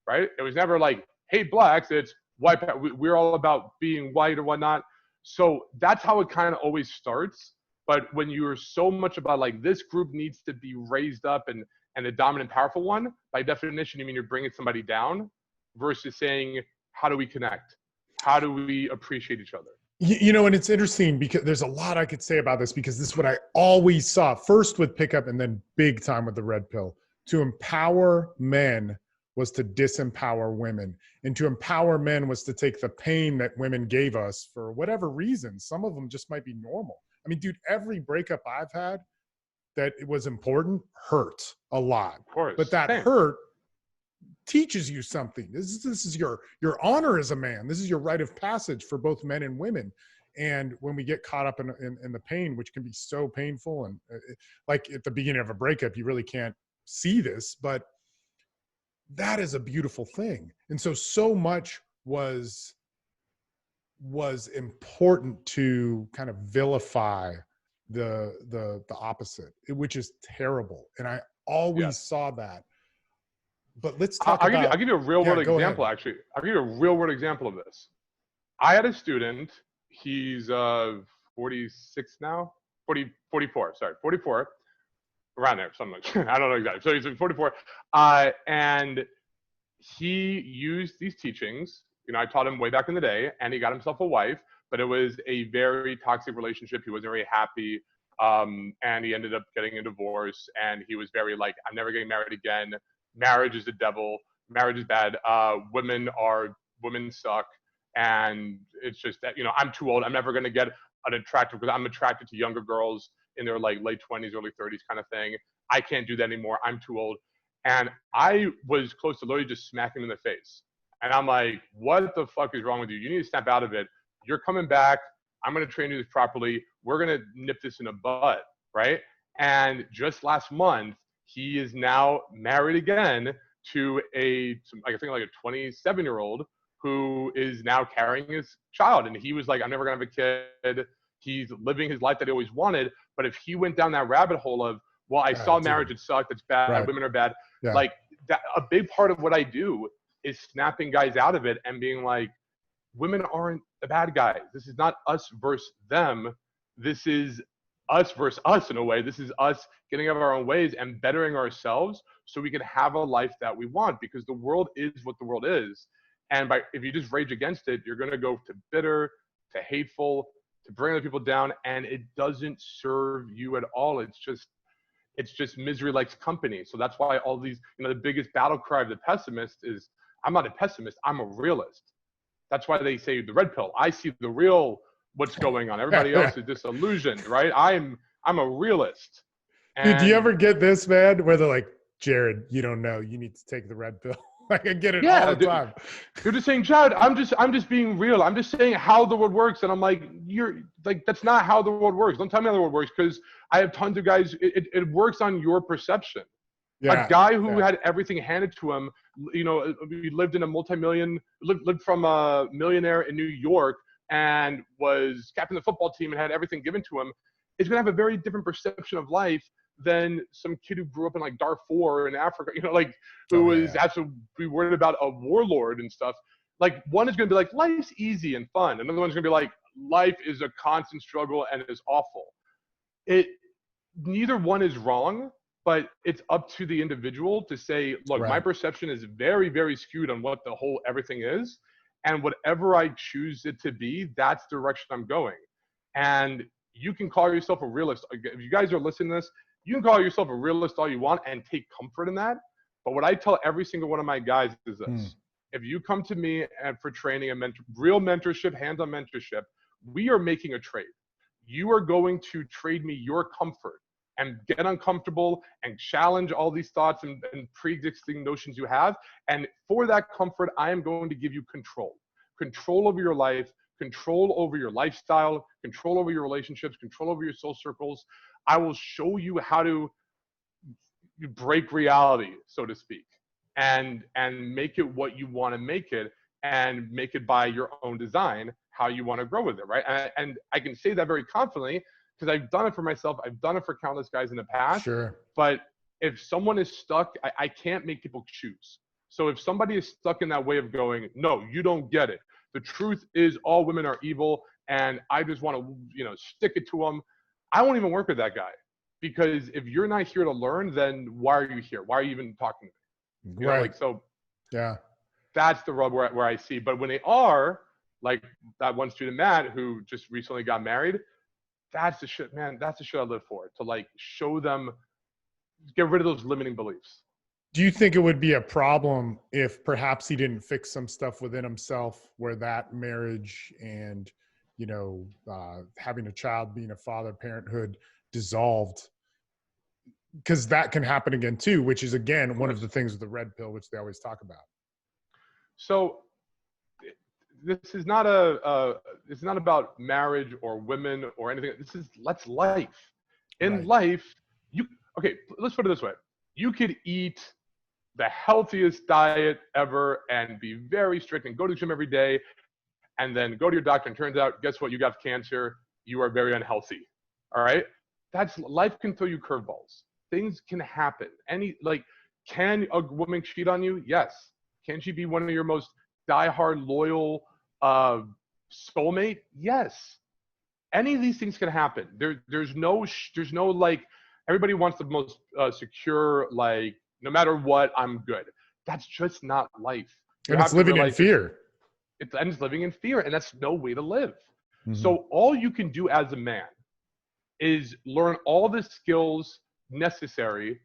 right? It was never like hate blacks. It's white power. We're all about being white or whatnot. So that's how it kind of always starts. But when you're so much about like this group needs to be raised up and the dominant, powerful one, by definition, you mean you're bringing somebody down versus saying, how do we connect? How do we appreciate each other? And it's interesting because there's a lot I could say about this, because this is what I always saw, first with pickup and then big time with the red pill. To empower men was to disempower women. And to empower men was to take the pain that women gave us for whatever reason. Some of them just might be normal. I mean, dude, every breakup I've had that it was important hurt a lot. Of course. But that hurt teaches you something. This is your honor as a man. This is your rite of passage for both men and women. And when we get caught up in the pain, which can be so painful, and like at the beginning of a breakup, you really can't see this, but that is a beautiful thing. And so much was important to kind of vilify the opposite, which is terrible. And I always saw that. But let's talk about... I'll give you a real world example, actually. I'll give you a real world example of this. I had a student, he's 46 now, 44, around there, something like I don't know exactly. So he's 44. And he used these teachings. I taught him way back in the day, and he got himself a wife, but it was a very toxic relationship. He wasn't very happy. And he ended up getting a divorce, and he was very like, I'm never getting married again. Marriage is the devil. Marriage is bad. Women suck. And it's just that, I'm too old. I'm never going to get an attractive, because I'm attracted to younger girls in their like late 20s, early 30s kind of thing. I can't do that anymore. I'm too old. And I was close to literally just smacking him in the face. And I'm like, what the fuck is wrong with you? You need to snap out of it. You're coming back. I'm going to train you this properly. We're going to nip this in the bud, right? And just last month, he is now married again to I think like a 27-year-old who is now carrying his child. And he was like, I'm never gonna have a kid. He's living his life that he always wanted. But if he went down that rabbit hole of, well, I saw marriage, it sucked, it's bad, Right. women are bad. Yeah. Like that, a big part of what I do is snapping guys out of it and being like, women aren't the bad guys. This is not us versus them. This is us versus us in a way. This is us getting out of our own ways and bettering ourselves so we can have a life that we want, because the world is what the world is. And if you just rage against it, you're going to go to bitter, to hateful, to bring other people down, and it doesn't serve you at all. It's just misery likes company. So that's why all these, the biggest battle cry of the pessimist is, I'm not a pessimist, I'm a realist. That's why they say the red pill. I see the real what's going on. Everybody else is disillusioned, right? I'm a realist. Dude, do you ever get this, man, where they're like, Jared, you don't know, you need to take the red pill? Like, I get it all the time. You're just saying, Jared, I'm just being real. I'm just saying how the world works. And I'm like, you're like, that's not how the world works. Don't tell me how the world works, because I have tons of guys. It works on your perception. Yeah, a guy who had everything handed to him, he lived in lived from a millionaire in New York and was captain of the football team and had everything given to him, is going to have a very different perception of life than some kid who grew up in like Darfur in Africa, has to be worried about a warlord and stuff. Like, one is going to be like, life's easy and fun. Another one's going to be like, life is a constant struggle and it is awful. Neither one is wrong, but it's up to the individual to say, look, my perception is very, very skewed on what the whole everything is. And whatever I choose it to be, that's the direction I'm going. And you can call yourself a realist. If you guys are listening to this, you can call yourself a realist all you want and take comfort in that. But what I tell every single one of my guys is this. If you come to me for training and real mentorship, hands-on mentorship, we are making a trade. You are going to trade me your comfort and get uncomfortable and challenge all these thoughts and pre-existing notions you have. And for that comfort, I am going to give you control over your life, control over your lifestyle, control over your relationships, control over your soul circles. I will show you how to break reality, so to speak, and make it what you want to make it, and make it by your own design, how you want to grow with it, right? And I can say that very confidently because I've done it for myself. I've done it for countless guys in the past. Sure. But if someone is stuck, I can't make people choose. So if somebody is stuck in that way of going, no, you don't get it. The truth is all women are evil, and I just want to, stick it to them. I won't even work with that guy, because if you're not here to learn, then why are you here? Why are you even talking to me? Yeah. That's the rub where I see. But when they are, like that one student, Matt, who just recently got married, that's the shit, man. That's the shit I live for, to like show them, get rid of those limiting beliefs. Do you think it would be a problem if perhaps he didn't fix some stuff within himself, where that marriage and, having a child, being a father, parenthood dissolved? Because that can happen again too, which is again one of the things with the red pill, which they always talk about. So this is not it's not about marriage or women or anything. That's life. In life, let's put it this way. You could eat the healthiest diet ever and be very strict and go to the gym every day, and then go to your doctor and turns out, guess what? You got cancer. You are very unhealthy. All right. Life can throw you curveballs. Things can happen. Can a woman cheat on you? Yes. Can she be one of your most diehard, loyal soulmate? Yes. Any of these things can happen. There's no everybody wants the most secure, no matter what, I'm good. That's just not life. And it's living in fear. It's living in fear, and that's no way to live. Mm-hmm. So all you can do as a man is learn all the skills necessary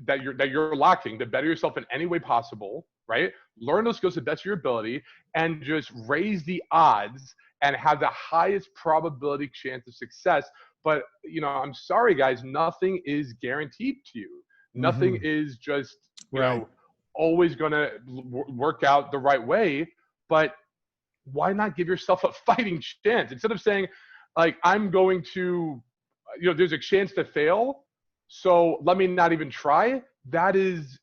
that you're lacking to better yourself in any way possible, right? Learn those skills to the best of your ability and just raise the odds and have the highest probability chance of success. But, I'm sorry, guys, nothing is guaranteed to you. Nothing is just, always going to work out the right way. But why not give yourself a fighting chance? Instead of saying, I'm going to, there's a chance to fail, So let me not even try. That is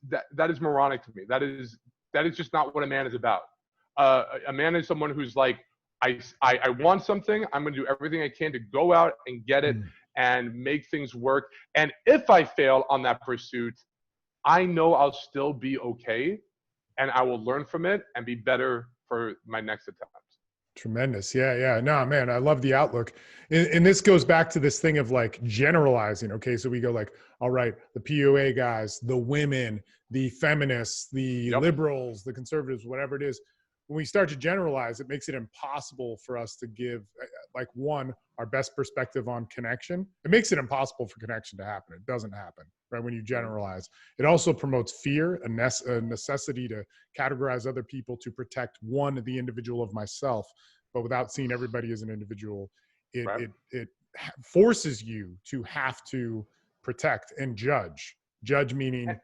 moronic to me. That is just not what a man is about. A man is someone who's like, I want something. I'm going to do everything I can to go out and get it and make things work. And if I fail on that pursuit, I know I'll still be okay, and I will learn from it and be better for my next attempt. Tremendous. Yeah. Yeah. No, man, I love the outlook. And this goes back to this thing of like generalizing. Okay. So we go like, all right, the PUA guys, the women, the feminists, the liberals, the conservatives, whatever it is. When we start to generalize, it makes it impossible for us to give like one, our best perspective on connection. It makes it impossible for connection to happen. It doesn't happen, right? When you generalize, it also promotes fear, a necessity to categorize other people to protect one, the individual of myself, but without seeing everybody as an individual, it forces you to have to protect and judge. Judge meaning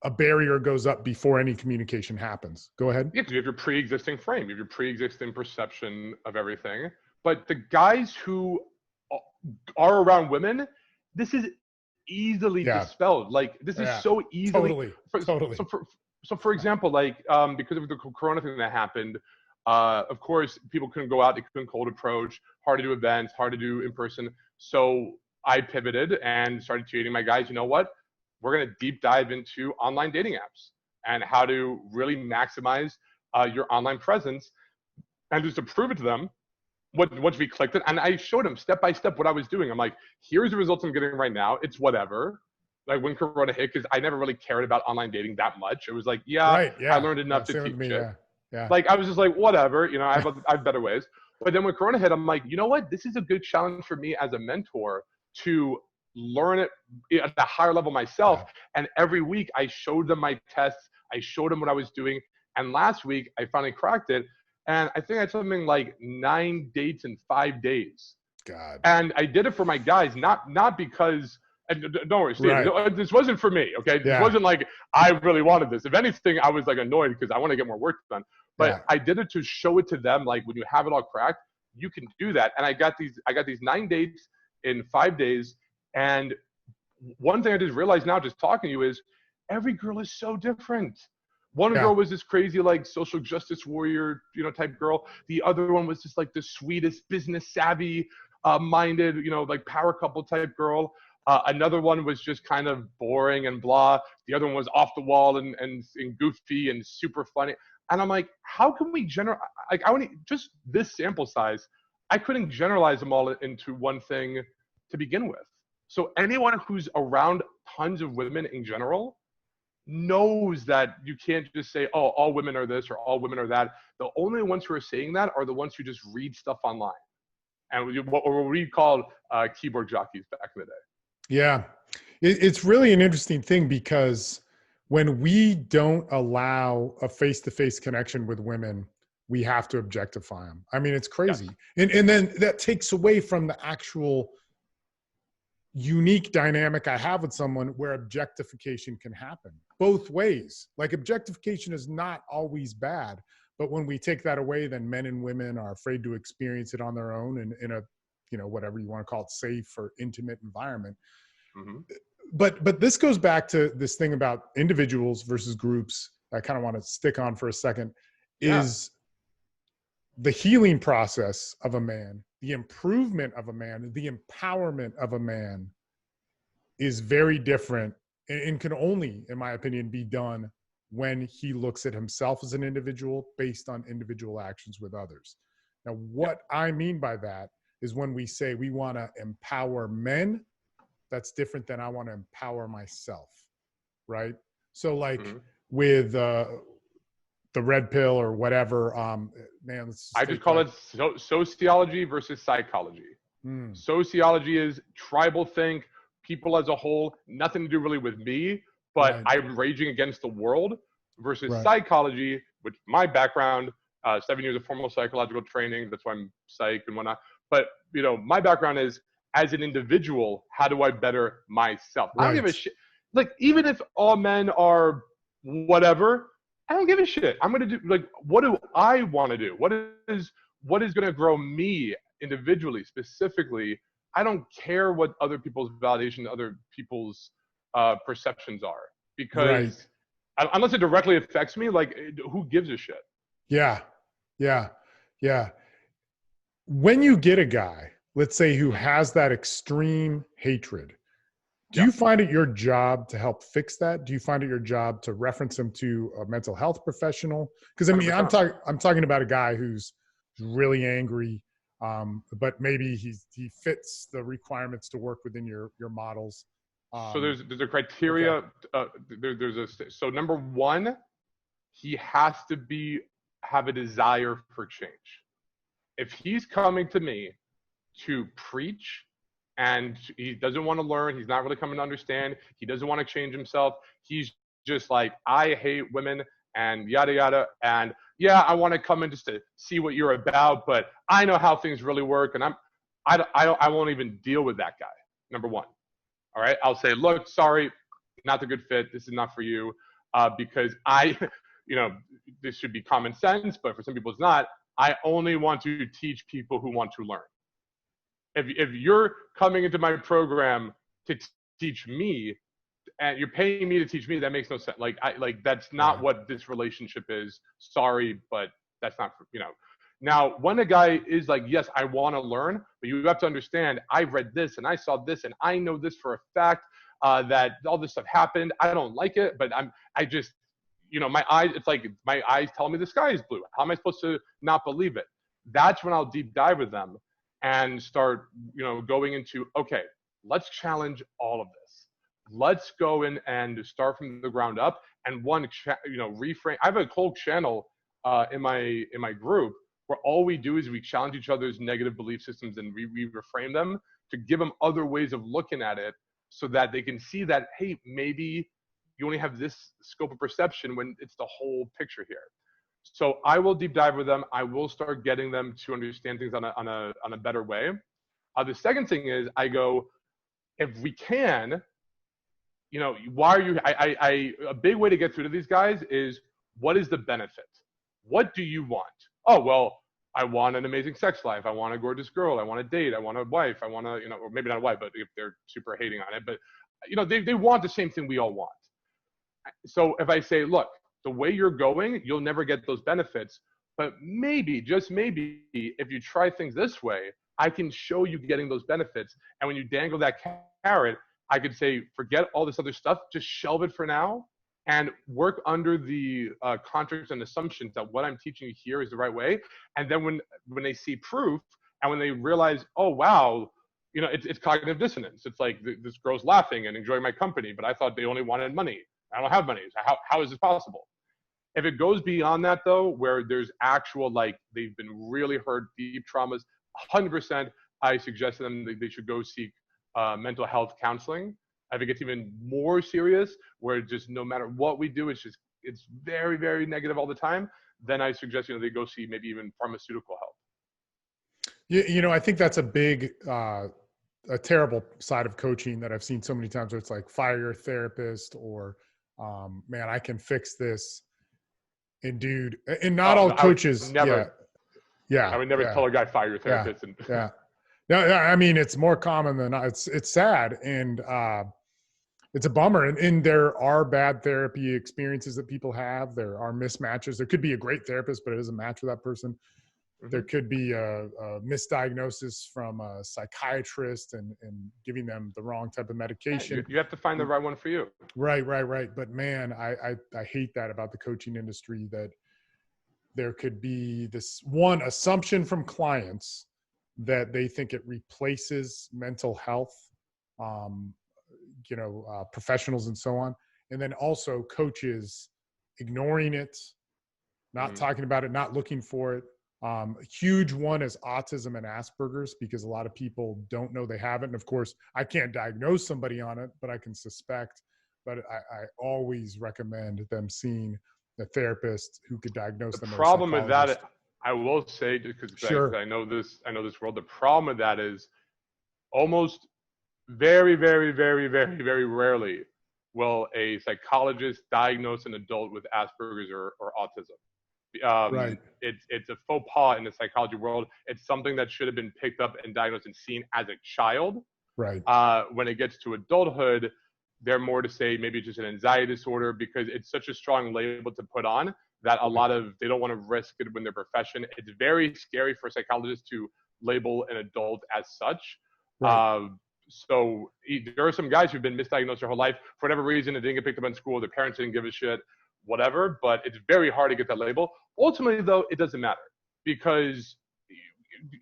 a barrier goes up before any communication happens. Go ahead. Yeah, because you have your pre-existing frame, you have your pre-existing perception of everything. But the guys who are around women, this is easily dispelled. Like this is so easily. Totally. So for example, like because of the Corona thing that happened, of course, people couldn't go out, they couldn't cold approach, hard to do events, hard to do in person. So I pivoted and started teaching my guys, you know what? We're going to deep dive into online dating apps and how to really maximize your online presence. And just to prove it to them, once we clicked it, and I showed them step by step what I was doing. I'm like, here's the results I'm getting right now. It's whatever. Like when Corona hit, because I never really cared about online dating that much. It was like, I learned enough to teach it. Yeah. Like I was just like, whatever, you know, I have better ways. But then when Corona hit, I'm like, you know what? This is a good challenge for me as a mentor to learn it at a higher level myself. And every week I showed them my tests. I showed them what I was doing. And last week I finally cracked it. And I think I had something like 9 dates in 5 days. God. And I did it for my guys, not because, and don't worry, Steve, this wasn't for me, okay? This wasn't like I really wanted this. If anything, I was like annoyed because I want to get more work done. But I did it to show it to them, like when you have it all cracked, you can do that. And I got these 9 dates in 5 days. And one thing I just realized now, just talking to you, is every girl is so different. One girl was this crazy, like, social justice warrior, you know, type girl. The other one was just like the sweetest, business savvy, minded, you know, like power couple type girl. Another one was just kind of boring and blah. The other one was off the wall and goofy and super funny. And I'm like, how can we like, I only just this sample size, I couldn't generalize them all into one thing to begin with. So anyone who's around tons of women in general knows that you can't just say, oh, all women are this or all women are that. The only ones who are saying that are the ones who just read stuff online. And what we called keyboard jockeys back in the day. Yeah. It's really an interesting thing because when we don't allow a face-to-face connection with women, we have to objectify them. I mean, it's crazy. Yes. And then that takes away from the actual unique dynamic I have with someone where objectification can happen both ways. Like objectification is not always bad, but when we take that away, then men and women are afraid to experience it on their own and in a, you know, whatever you want to call it, safe or intimate environment. Mm-hmm. But this goes back to this thing about individuals versus groups. I kind of want to stick on for a second is the healing process of a man, the improvement of a man, the empowerment of a man is very different and can only, in my opinion, be done when he looks at himself as an individual based on individual actions with others. Now, what I mean by that is when we say we want to empower men, that's different than I want to empower myself, right? So like with the red pill or whatever, man. I just call it sociology versus psychology. Sociology is tribal think, people as a whole, nothing to do really with me, but I'm raging against the world, versus psychology, which my background, 7 years of formal psychological training, that's why I'm psych and whatnot. But, you know, my background is as an individual, how do I better myself? I don't give a shit. Like, even if all men are whatever, I don't give a shit. I'm going to do, like, what do I want to do? What is going to grow me individually, specifically? I don't care what other people's validation, other people's perceptions are, Right. because unless it directly affects me, like, who gives a shit? Yeah. Yeah. Yeah. When you get a guy, let's say, who has that extreme hatred, do you find it your job to help fix that? Do you find it your job to reference him to a mental health professional? Because I mean, 100%. I'm talking about a guy who's really angry, but maybe he fits the requirements to work within your models. So there's a Okay. criteria. So number one, he has to have a desire for change. If he's coming to me to preach and he doesn't want to learn, he's not really coming to understand, he doesn't want to change himself, he's just like, I hate women and yada yada, and yeah, I want to come in just to see what you're about, but I know how things really work, and I won't even deal with that guy. Number one. All right, I'll say, look, sorry, not the good fit, this is not for you, because this should be common sense, but for some people it's not. I only want to teach people who want to learn. If you're coming into my program to teach me, and you're paying me to teach me, that makes no sense. Like that's not what this relationship is. Sorry, but that's not Now, when a guy is like, yes, I want to learn, but you have to understand, I read this and I saw this and I know this for a fact, that all this stuff happened. I don't like it, but I just, my eyes, it's like my eyes tell me the sky is blue. How am I supposed to not believe it? That's when I'll deep dive with them and start, going into, okay, let's challenge all of this. Let's go in and start from the ground up, and reframe. I have a whole channel in my group where all we do is we challenge each other's negative belief systems and we reframe them to give them other ways of looking at it, so that they can see that, hey, maybe you only have this scope of perception when it's the whole picture here. So I will deep dive with them. I will start getting them to understand things on a better way. The second thing is, I go, if we can, why are you, a big way to get through to these guys is, what is the benefit? What do you want? Oh, well, I want an amazing sex life. I want a gorgeous girl. I want a date. I want a wife. I want to, or maybe not a wife, but if they're super hating on it, but they want the same thing we all want. So if I say, look, the way you're going, you'll never get those benefits, but maybe, just maybe, if you try things this way, I can show you getting those benefits. And when you dangle that carrot, I could say, forget all this other stuff, just shelve it for now, and work under the contracts and assumptions that what I'm teaching you here is the right way. And then when they see proof, and when they realize, oh, wow, it's cognitive dissonance. It's like, this girl's laughing and enjoying my company, but I thought they only wanted money. I don't have money. So how is this possible? If it goes beyond that, though, where there's actual, like, they've been really hurt, deep traumas, 100%, I suggest to them that they should go seek mental health counseling. If it gets even more serious, where just no matter what we do, it's very, very negative all the time, then I suggest, they go see maybe even pharmaceutical help. I think that's a terrible side of coaching that I've seen so many times, where it's like, fire your therapist, or man, I can fix this. And dude, and not all coaches. Yeah. I would never tell a guy, fire your therapist. Yeah. No, I mean, it's more common than not. It's sad, and it's a bummer. And there are bad therapy experiences that people have. There are mismatches. There could be a great therapist, but it doesn't match with that person. Mm-hmm. There could be a misdiagnosis from a psychiatrist and giving them the wrong type of medication. You have to find the right one for you. Right. But man, I hate that about the coaching industry, that there could be this one assumption from clients that they think it replaces mental health, professionals and so on. And then also coaches ignoring it, not talking about it, not looking for it. A huge one is autism and Asperger's, because a lot of people don't know they have it. And of course, I can't diagnose somebody on it, but I can suspect. But I always recommend them seeing a therapist who could diagnose them. The problem with that, I will say, just because I know this world, the problem with that is, almost very, very, very, very, very rarely will a psychologist diagnose an adult with Asperger's or autism, Right. It's a faux pas in the psychology world. It's something that should have been picked up and diagnosed and seen as a child. Right. When it gets to adulthood, they're more to say maybe just an anxiety disorder, because it's such a strong label to put on that a lot of, they don't want to risk it in their profession. It's very scary for psychologists to label an adult as such. Right. So there are some guys who've been misdiagnosed their whole life for whatever reason. It didn't get picked up in school. Their parents didn't give a shit, whatever. But it's very hard to get that label. Ultimately, though, it doesn't matter, because,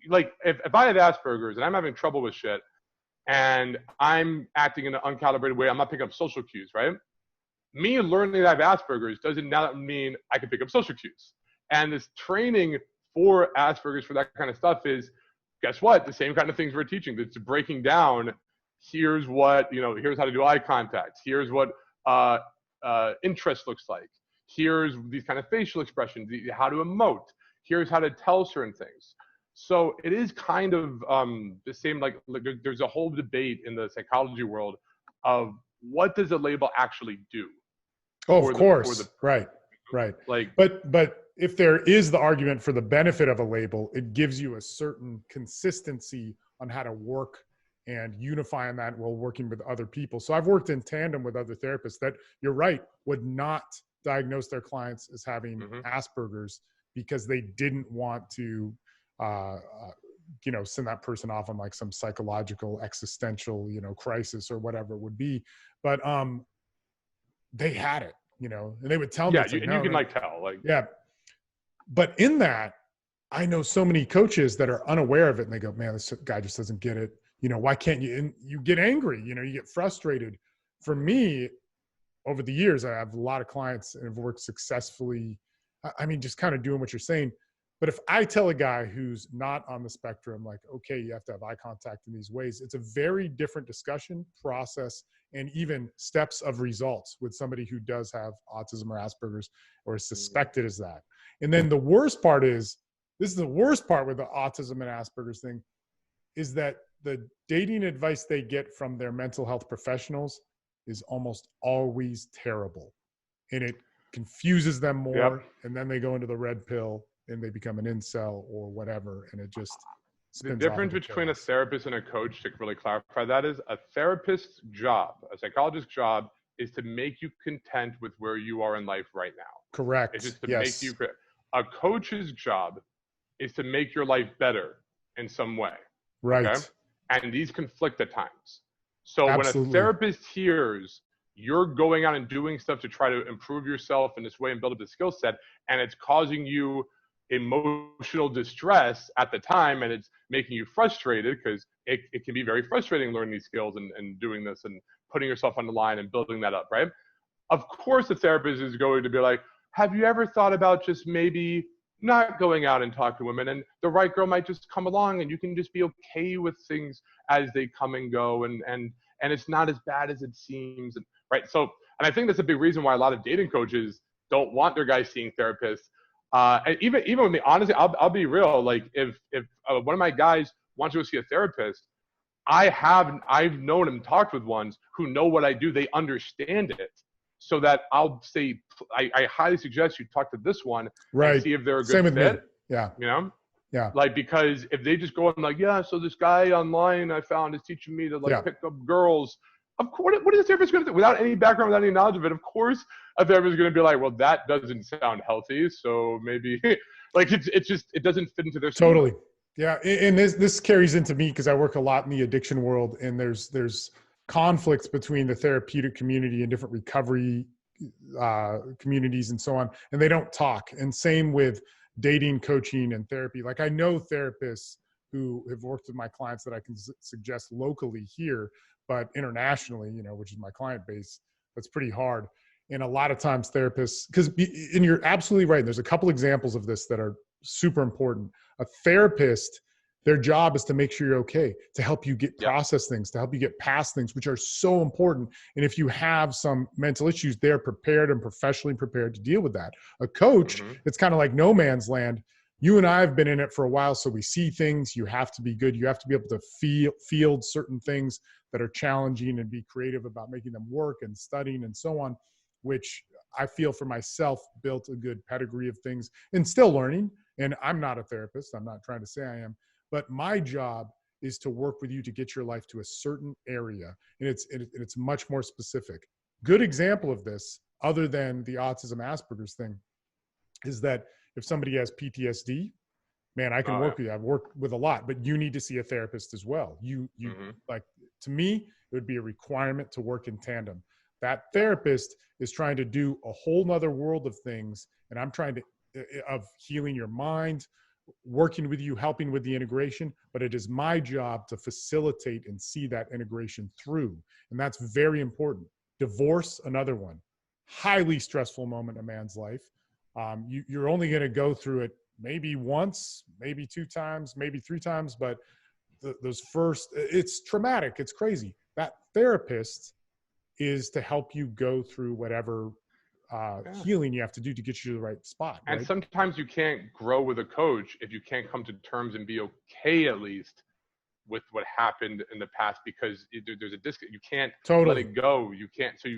like, if I have Asperger's and I'm having trouble with shit and I'm acting in an uncalibrated way, I'm not picking up social cues, right? Me learning that I have Asperger's doesn't not mean I can pick up social cues. And this training for Asperger's for that kind of stuff is, guess what? The same kind of things we're teaching. It's breaking down. Here's what, here's how to do eye contact. Here's what interest looks like. Here's these kind of facial expressions, how to emote. Here's how to tell certain things. So it is kind of the same, like there's a whole debate in the psychology world of what does a label actually do? Oh, of course. Right. Like, but if there is the argument for the benefit of a label, it gives you a certain consistency on how to work and unifying that while working with other people. So I've worked in tandem with other therapists that, you're right, would not diagnose their clients as having Asperger's because they didn't want to, send that person off on like some psychological existential, crisis or whatever it would be. But they had it, and they would tell me. Yeah, you can tell. Yeah. But in that, I know so many coaches that are unaware of it, and they go, man, this guy just doesn't get it. Why can't you? And you get angry, you get frustrated. For me, over the years, I have a lot of clients and have worked successfully. I mean, just kind of doing what you're saying. But if I tell a guy who's not on the spectrum, like, okay, you have to have eye contact in these ways, it's a very different discussion process and even steps of results with somebody who does have autism or Asperger's or is suspected as that. And then the worst part is, this is the worst part with the autism and Asperger's thing, is that the dating advice they get from their mental health professionals is almost always terrible. And it confuses them more. Yep. And then they go into the red pill and they become an incel or whatever. And it just spins. The difference between a therapist and a coach, to really clarify that, is a therapist's job, a psychologist's job, is to make you content with where you are in life right now. Correct. It's just to make you. A coach's job is to make your life better in some way. Right. Okay? And these conflict at times. So Absolutely. When a therapist hears you're going out and doing stuff to try to improve yourself in this way and build up the skill set, and it's causing you emotional distress at the time, and it's making you frustrated, because it can be very frustrating learning these skills and doing this and putting yourself on the line and building that up, right? Of course, the therapist is going to be like, have you ever thought about just maybe not going out and talk to women, and the right girl might just come along and you can just be okay with things as they come and go, and it's not as bad as it seems, right? So, and I think that's a big reason why a lot of dating coaches don't want their guys seeing therapists. And even with me, honestly, I'll be real. Like if one of my guys wants to go see a therapist, I've known and talked with ones who know what I do. They understand it. So that I'll say, I highly suggest you talk to this one, right, and see if they're a good Same with fit. Me. Yeah. Yeah. Like, because if they just go and like, yeah, so this guy online I found is teaching me to pick up girls. Of course, what is a therapist going to do? Without any background, without any knowledge of it, of course, a therapist is going to be like, well, that doesn't sound healthy. So maybe it doesn't fit into their schema. Totally. Yeah. And this carries into me, because I work a lot in the addiction world, and there's conflicts between the therapeutic community and different recovery communities and so on, and they don't talk. And same with dating, coaching, and therapy. Like, I know therapists who have worked with my clients that I can suggest locally here, but internationally, which is my client base, that's pretty hard. And a lot of times therapists, and you're absolutely right, there's a couple examples of this that are super important. A therapist, their job is to make sure you're okay, to help you get process things, to help you get past things, which are so important. And if you have some mental issues, they're prepared and professionally prepared to deal with that. A coach, it's kind of like no man's land. You and I have been in it for a while, so we see things. You have to be good. You have to be able to field certain things that are challenging and be creative about making them work and studying and so on, which I feel for myself, built a good pedigree of things and still learning. And I'm not a therapist. I'm not trying to say I am, but my job is to work with you to get your life to a certain area. And it's much more specific. Good example of this, other than the autism Asperger's thing, is that if somebody has PTSD, man, I can work with you. I've worked with a lot, but you need to see a therapist as well. Like, to me, it would be a requirement to work in tandem. That therapist is trying to do a whole nother world of things. And I'm trying to, of healing your mind, working with you, helping with the integration, but it is my job to facilitate and see that integration through. And that's very important. Divorce, another one, highly stressful moment in a man's life. You're only going to go through it maybe once, maybe 2 times, maybe 3 times, but those first, it's traumatic. It's crazy. That therapist is to help you go through whatever healing you have to do to get you to the right spot. And right? sometimes you can't grow with a coach if you can't come to terms and be okay at least with what happened in the past, because there's a disconnect. You can't let it go. You can't. So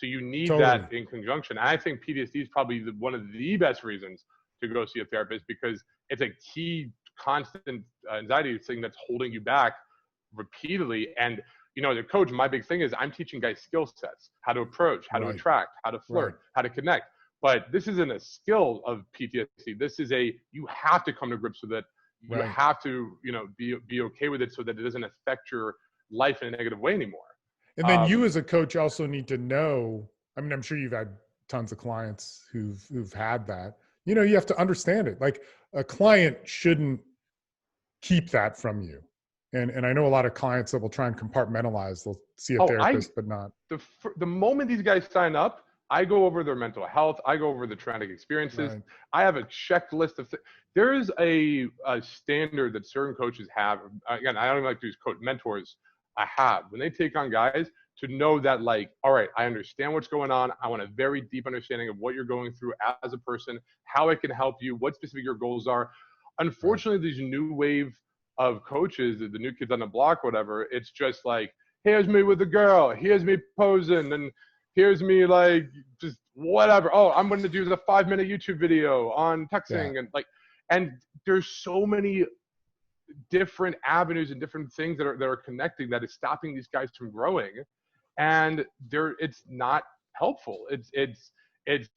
you need that in conjunction. And I think PTSD is probably one of the best reasons to go see a therapist, because it's a key constant anxiety thing that's holding you back repeatedly. And as a coach, my big thing is I'm teaching guys skill sets, how to approach, how to attract, how to flirt, how to connect. But this isn't a skill of PTSD. This is you have to come to grips with it. You have to, be okay with it so that it doesn't affect your life in a negative way anymore. And then you as a coach also need to know, I mean, I'm sure you've had tons of clients who've had that. You have to understand it. Like, a client shouldn't keep that from you. And I know a lot of clients that will try and compartmentalize. They'll see a therapist, but not. The moment these guys sign up, I go over their mental health. I go over the traumatic experiences. Right. I have a checklist of things. There is a standard that certain coaches have. Again, I don't even like to use mentors. I have, when they take on guys, to know that, like, all right, I understand what's going on. I want a very deep understanding of what you're going through as a person, how I can help you, what specific your goals are. Unfortunately, these new wave of coaches, the new kids on the block, whatever, it's just like, here's me with a girl, here's me posing, and here's me like just whatever. Oh, I'm going to do the 5-minute YouTube video on texting. And there's so many different avenues and different things that are connecting that is stopping these guys from growing. And it's not helpful. It's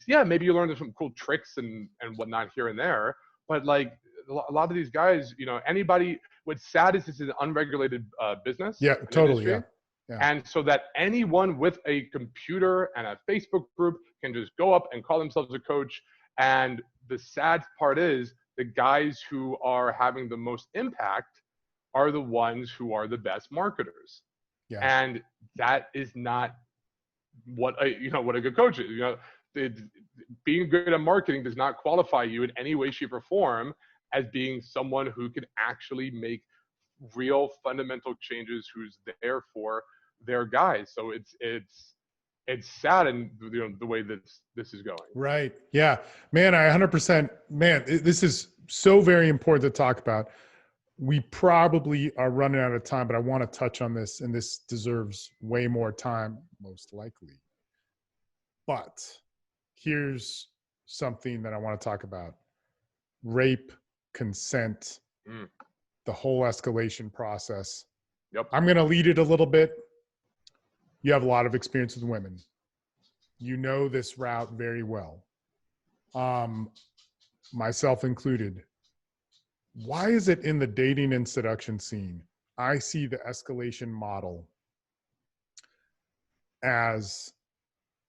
maybe you learn some cool tricks and whatnot here and there, but like a lot of these guys, anybody, what's sad is this is an unregulated business. Yeah, totally. Yeah. And so that anyone with a computer and a Facebook group can just go up and call themselves a coach. And the sad part is the guys who are having the most impact are the ones who are the best marketers. Yeah. And that is not what a good coach is. Being good at marketing does not qualify you in any way, shape, or form as being someone who can actually make real fundamental changes, who's there for their guys. So it's sad, and the way that this is going. Right. Yeah, man, I 100%, man, this is so very important to talk about. We probably are running out of time, but I want to touch on this, and this deserves way more time, most likely. But here's something that I want to talk about. Rape, consent, the whole escalation process. Yep. I'm going to lead it a little bit. You have a lot of experience with women. You know this route very well. Myself included. Why is it in the dating and seduction scene, I see the escalation model as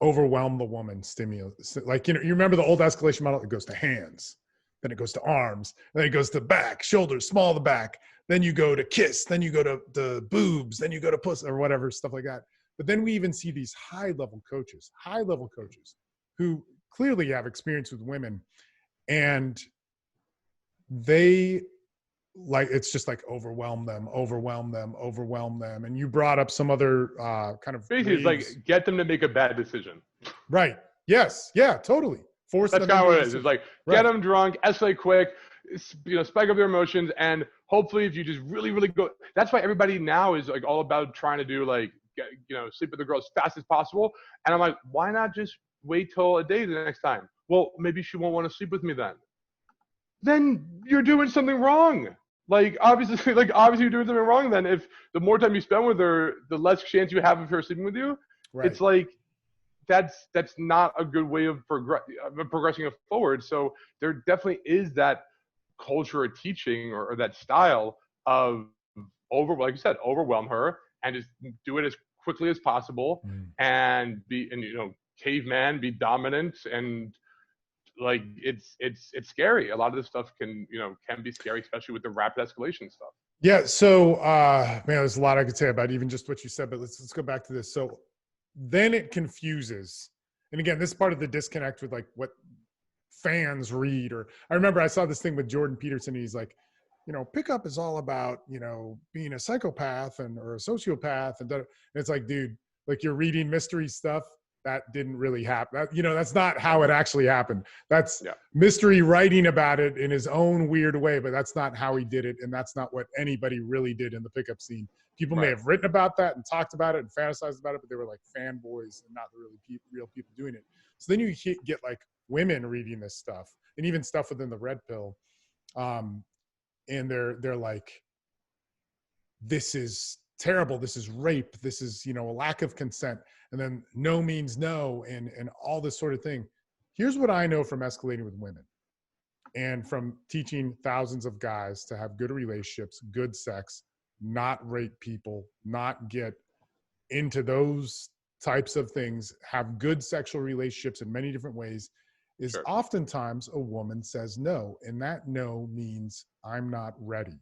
overwhelm the woman stimulus? Like, you remember the old escalation model? It goes to hands, then it goes to arms, then it goes to back, shoulders, small of the back. Then you go to kiss, then you go to the boobs, then you go to puss, or whatever, stuff like that. But then we even see these high-level coaches who clearly have experience with women, and they it's just like overwhelm them. And you brought up some other kind of basically it's like get them to make a bad decision. Right. Yes. Yeah, totally. Force That's them. Kind of what it is. It's like, get them drunk, escalate quick, spike up their emotions. And hopefully if you just really, really go, that's why everybody now is like all about trying to do like, sleep with the girl as fast as possible. And I'm like, why not just wait till a day the next time. Well, maybe she won't want to sleep with me then you're doing something wrong. Like obviously you're doing something wrong. Then if the more time you spend with her, the less chance you have of her sleeping with you. Right. It's like that's not a good way of progressing it forward. So there definitely is that culture of teaching or that style of like you said, overwhelm her and just do it as quickly as possible and caveman, be dominant, and like it's scary. A lot of this stuff can be scary, especially with the rapid escalation stuff. Yeah. So, man, there's a lot I could say about even just what you said, but let's go back to this. So then it confuses. And again, this is part of the disconnect with like what fans read. Or I remember I saw this thing with Jordan Peterson. He's like, pickup is all about, being a psychopath or a sociopath. And it's like, dude, like you're reading mystery stuff. That didn't really happen. That's not how it actually happened. That's Mystery writing about it in his own weird way, but that's not how he did it. And that's not what anybody really did in the pickup scene. People may have written about that and talked about it and fantasized about it, but they were like fanboys and not the real people doing it. So then you get like women reading this stuff and even stuff within the red pill. And they're like, this is terrible. This is rape. This is, a lack of consent. And then no means no, and all this sort of thing. Here's what I know from escalating with women and from teaching thousands of guys to have good relationships, good sex, not rape people, not get into those types of things, have good sexual relationships in many different ways, is oftentimes a woman says no. And that no means I'm not ready.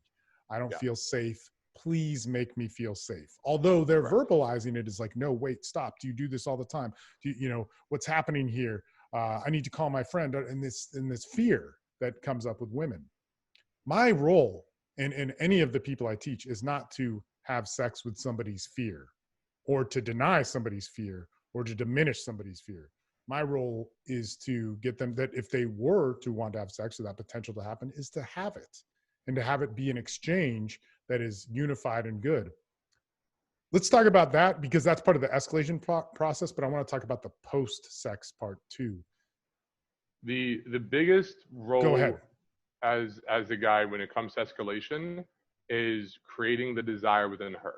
I don't feel safe. Please make me feel safe. Although they're verbalizing it as like, no, wait, stop. Do you do this all the time? What's happening here? I need to call my friend. In this fear that comes up with women. My role in any of the people I teach is not to have sex with somebody's fear or to deny somebody's fear or to diminish somebody's fear. My role is to get them that if they were to want to have sex or that potential to happen is to have it and to have it be an exchange that is unified and good. Let's talk about that because that's part of the escalation process, but I want to talk about the post-sex part too. The biggest role Go ahead. as a guy when it comes to escalation is creating the desire within her.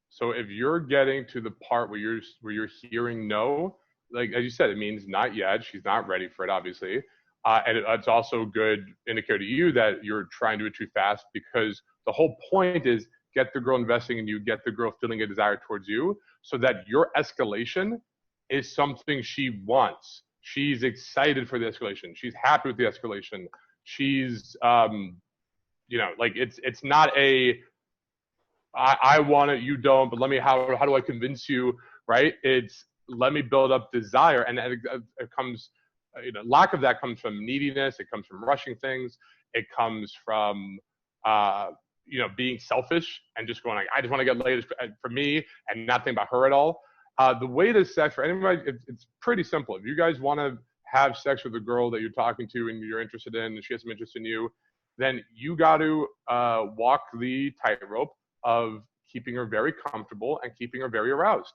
So if you're getting to the part where you're hearing no, like as you said, it means not yet. She's not ready for it, obviously. And it's also a good indicator to you that you're trying to do it too fast because the whole point is get the girl investing in you, get the girl feeling a desire towards you so that your escalation is something she wants. She's excited for the escalation. She's happy with the escalation. She's, like it's not I want it, you don't, but how do I convince you, right? It's let me build up desire. And it comes, lack of that comes from neediness. It comes from rushing things. It comes from, being selfish and just going like, I just want to get laid for me and not think about her at all. The way to sex for anybody, it's pretty simple. If you guys want to have sex with a girl that you're talking to and you're interested in, and she has some interest in you, then you got to walk the tightrope of keeping her very comfortable and keeping her very aroused.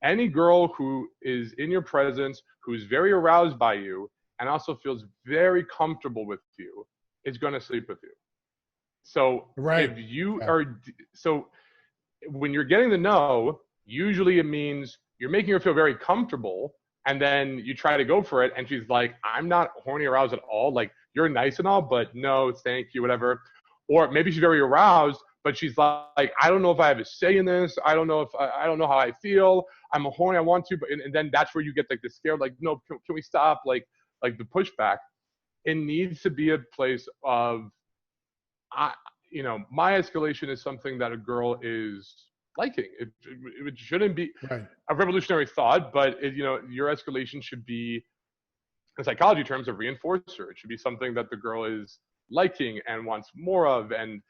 Any girl who is in your presence, who's very aroused by you, and also feels very comfortable with you, is going to sleep with you. So if you are, so when you're getting the no, usually it means you're making her feel very comfortable, and then you try to go for it, and she's like, I'm not horny aroused at all. Like, you're nice and all, but no, thank you, whatever. Or maybe she's very aroused, but she's like, I don't know if I have a say in this. I don't know how I feel. I'm a horny, I want to, but and then that's where you get like the scared, like, no, can we stop? Like the pushback. It needs to be a place of, my escalation is something that a girl is liking. It shouldn't be a revolutionary thought, but your escalation should be, in psychology terms, a reinforcer. It should be something that the girl is liking and wants more of, and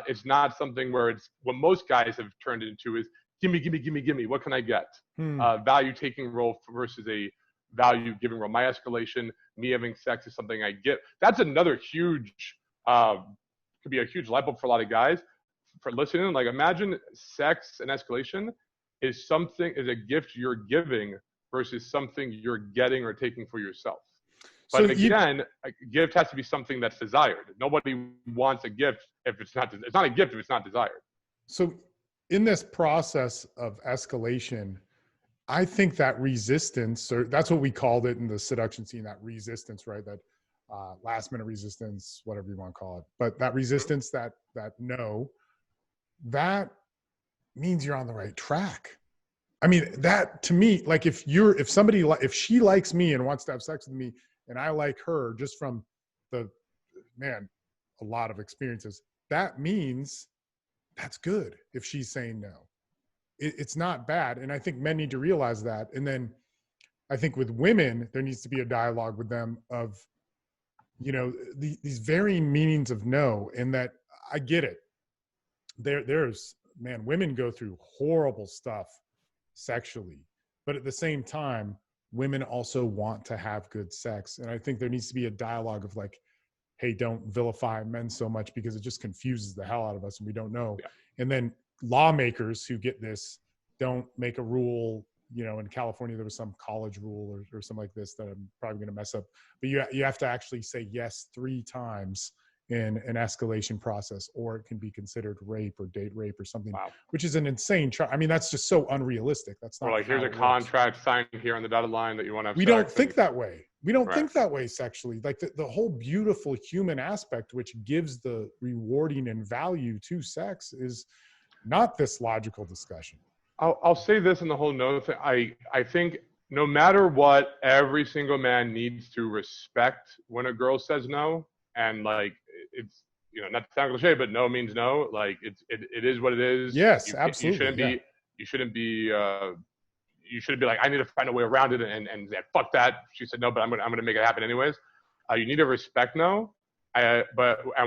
it's not something where it's what most guys have turned it into is gimme, what can I get? Value taking role versus a value giving role. My escalation, me having sex is something I get. That's another huge, could be a huge light bulb for a lot of guys for listening. Like, imagine sex and escalation is a gift you're giving versus something you're getting or taking for yourself. So But again, a gift has to be something that's desired. Nobody wants a gift if it's not a gift if it's not desired. So in this process of escalation, I think that resistance, or that's what we called it in the seduction scene, that resistance, right? That last minute resistance, whatever you want to call it. But that resistance, that no, that means you're on the right track. I mean, that to me, like if she likes me and wants to have sex with me and I like her, just from a lot of experiences, that means that's good. If she's saying no, it's not bad. And I think men need to realize that. And then I think with women, there needs to be a dialogue with them of, these varying meanings of no, and that I get it. There's women go through horrible stuff sexually, but at the same time, women also want to have good sex. And I think there needs to be a dialogue of like, hey, don't vilify men so much because it just confuses the hell out of us and we don't know. Yeah. And then lawmakers who get this don't make a rule. In California, there was some college rule or something like this that I'm probably going to mess up. But you have to actually say yes 3 times in an escalation process, or it can be considered rape or date rape or something. Wow. Which is an insane charge. I mean, that's just so unrealistic. That's not. Or like, here's a contract signed here on the dotted line that you want to have. We don't think that way. We don't think that way sexually. Like the whole beautiful human aspect, which gives the rewarding and value to sex, is not this logical discussion. I'll say this in the whole no thing. I think no matter what, every single man needs to respect when a girl says no. And like, it's, not to sound cliche, but no means no. Like it is what it is. Yes, absolutely. You shouldn't be like, I need to find a way around it and fuck that. She said no, but I'm gonna make it happen anyways. You need to respect no. And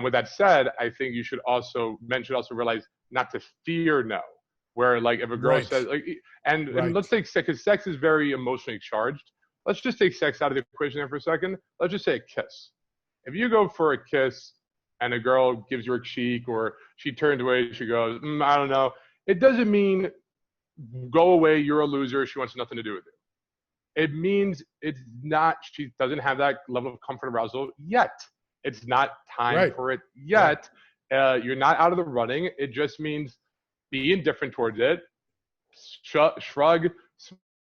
with that said, I think men should also realize not to fear no. Where like if a girl says like, and let's take sex, because sex is very emotionally charged. Let's just take sex out of the equation there for a second. Let's just say a kiss. If you go for a kiss and a girl gives you a cheek, or she turns away, she goes, I don't know. It doesn't mean go away, you're a loser, she wants nothing to do with it. It means she doesn't have that level of comfort arousal yet. It's not time for it yet. Right. You're not out of the running. It just means be indifferent towards it, shrug,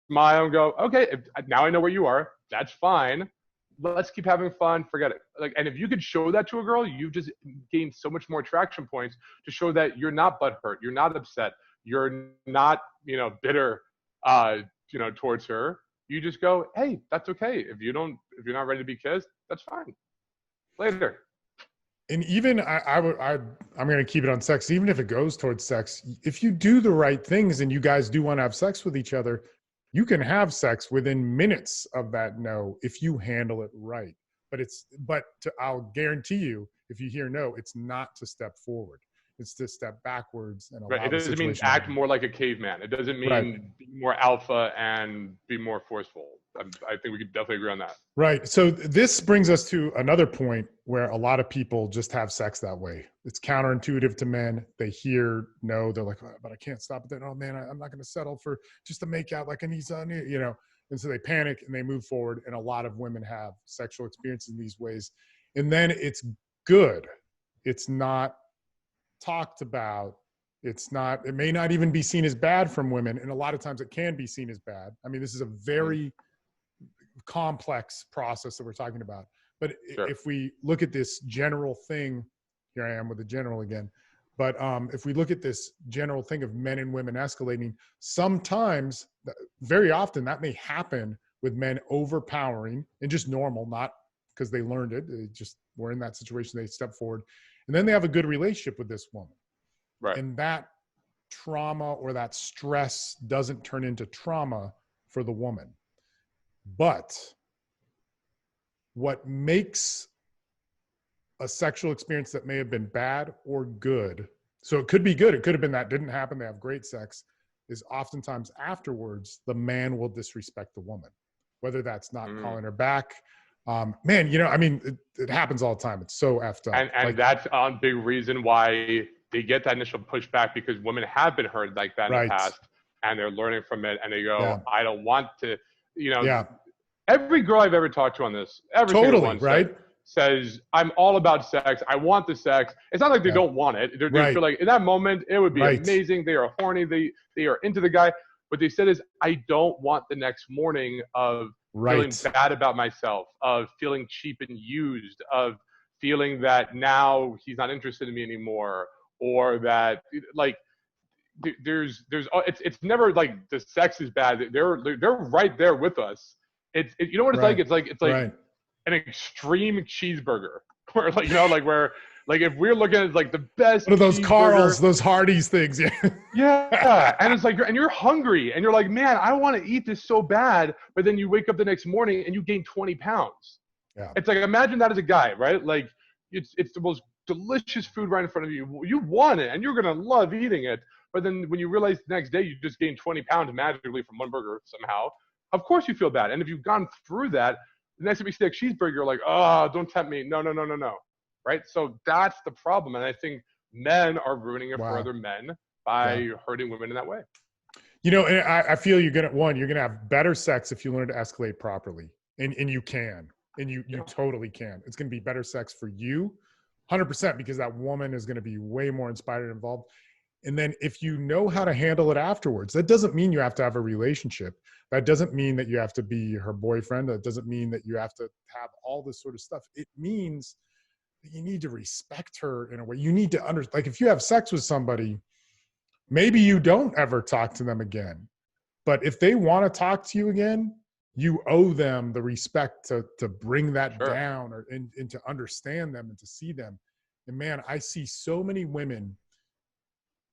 smile, and go, okay, now I know where you are. That's fine. Let's keep having fun. Forget it. And if you could show that to a girl, you've just gained so much more attraction points to show that you're not butthurt, you're not upset, you're not, bitter, towards her. You just go, hey, that's okay. If you're not ready to be kissed, that's fine. Later. And even I'm going to keep it on sex. Even if it goes towards sex, if you do the right things and you guys do want to have sex with each other, you can have sex within minutes of that no, if you handle it right. I'll guarantee you, if you hear no, it's not to step forward. It's to step backwards and allow. It doesn't mean act more like a caveman. It doesn't mean be more alpha and be more forceful. I think we could definitely agree on that. Right. So this brings us to another point where a lot of people just have sex that way. It's counterintuitive to men. They hear no, they're like, oh, but I can't stop it. Then, oh man, I'm not going to settle for just to make out like I need something, And so they panic and they move forward. And a lot of women have sexual experiences in these ways. And then it's good. It's not talked about. It may not even be seen as bad from women. And a lot of times it can be seen as bad. I mean, this is a very complex process that we're talking about. But if we look at this general thing, here I am with the general again. But if we look at this general thing of men and women escalating, sometimes, very often, that may happen with men overpowering and just normal, not because they learned it. They just were in that situation, they step forward. And then they have a good relationship with this woman. Right. And that trauma or that stress doesn't turn into trauma for the woman. But what makes a sexual experience that may have been bad or good, so it could be good, it could have been that didn't happen, they have great sex, is oftentimes afterwards, the man will disrespect the woman, whether that's not calling her back. It happens all the time. It's so effed up. And that's a big reason why they get that initial pushback, because women have been hurt like that in the past, and they're learning from it, and they go, I don't want to. you know, Yeah. every girl I've ever talked to on this, every single Totally. one Right. says, I'm all about sex. I want the sex. It's not like they Yeah. don't want it. They Right. feel like in that moment, it would be Right. amazing. They are horny. They are into the guy. What they said is, I don't want the next morning of feeling Right. bad about myself, of feeling cheap and used, of feeling that now he's not interested in me anymore, or that like it's never like the sex is bad. They're right there with us. You know what it's Right. like? It's like Right. an extreme cheeseburger where like, you know, like where like if we're looking at like the best One of those cheeseburger, Carl's, those Hardee's things. Yeah. yeah, and it's like and you're hungry and you're like, man, I want to eat this so bad, but then you wake up the next morning and you gain 20 pounds. Yeah. It's like, imagine that as a guy, right? Like it's the most delicious food right in front of you. You want it and you're gonna love eating it. But then when you realize the next day you just gained 20 pounds magically from one burger somehow, of course you feel bad. And if you've gone through that, the next time you see a cheeseburger, you're like, oh, don't tempt me. No. Right? So that's the problem. And I think men are ruining it for other men by hurting women in that way. You know, and I feel you're going to have better sex if you learn to escalate properly. And you can. And you totally can. It's going to be better sex for you, 100%, because that woman is going to be way more inspired and involved. And then if you know how to handle it afterwards, that doesn't mean you have to have a relationship. That doesn't mean that you have to be her boyfriend. That doesn't mean that you have to have all this sort of stuff. It means that you need to respect her in a way. You need to like if you have sex with somebody, maybe you don't ever talk to them again. But if they want to talk to you again, you owe them the respect to bring that down and to understand them and to see them. And man, I see so many women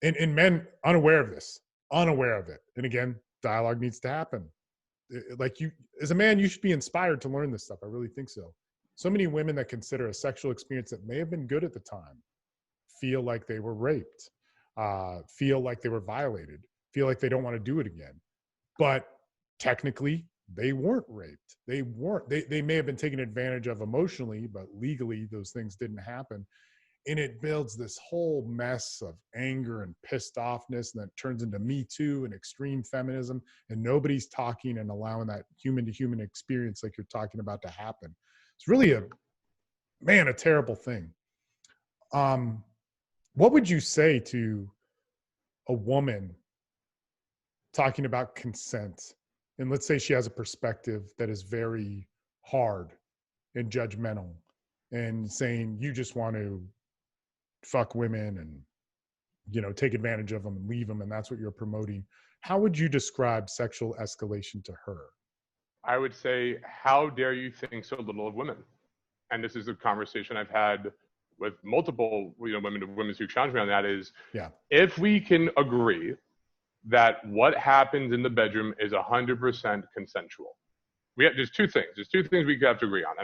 and men unaware of this, unaware of it. And again, dialogue needs to happen. Like you, as a man, you should be inspired to learn this stuff. I really think so. So many women that consider a sexual experience that may have been good at the time feel like they were raped, feel like they were violated, feel like they don't want to do it again. But technically, they weren't raped. They weren't. They may have been taken advantage of emotionally, but legally, those things didn't happen. And it builds this whole mess of anger and pissed offness, and that turns into Me Too and extreme feminism, and nobody's talking and allowing that human-to-human experience like you're talking about to happen. It's really a terrible thing. What would you say to a woman talking about consent? And let's say she has a perspective that is very hard and judgmental and saying you just want to fuck women and, you know, take advantage of them and leave them, and that's what you're promoting. How would you describe sexual escalation to her? I would say, how dare you think so little of women? And this is a conversation I've had with multiple, women who challenge me on that is, if we can agree that what happens in the bedroom is 100% consensual. There's two things. There's two things we have to agree on.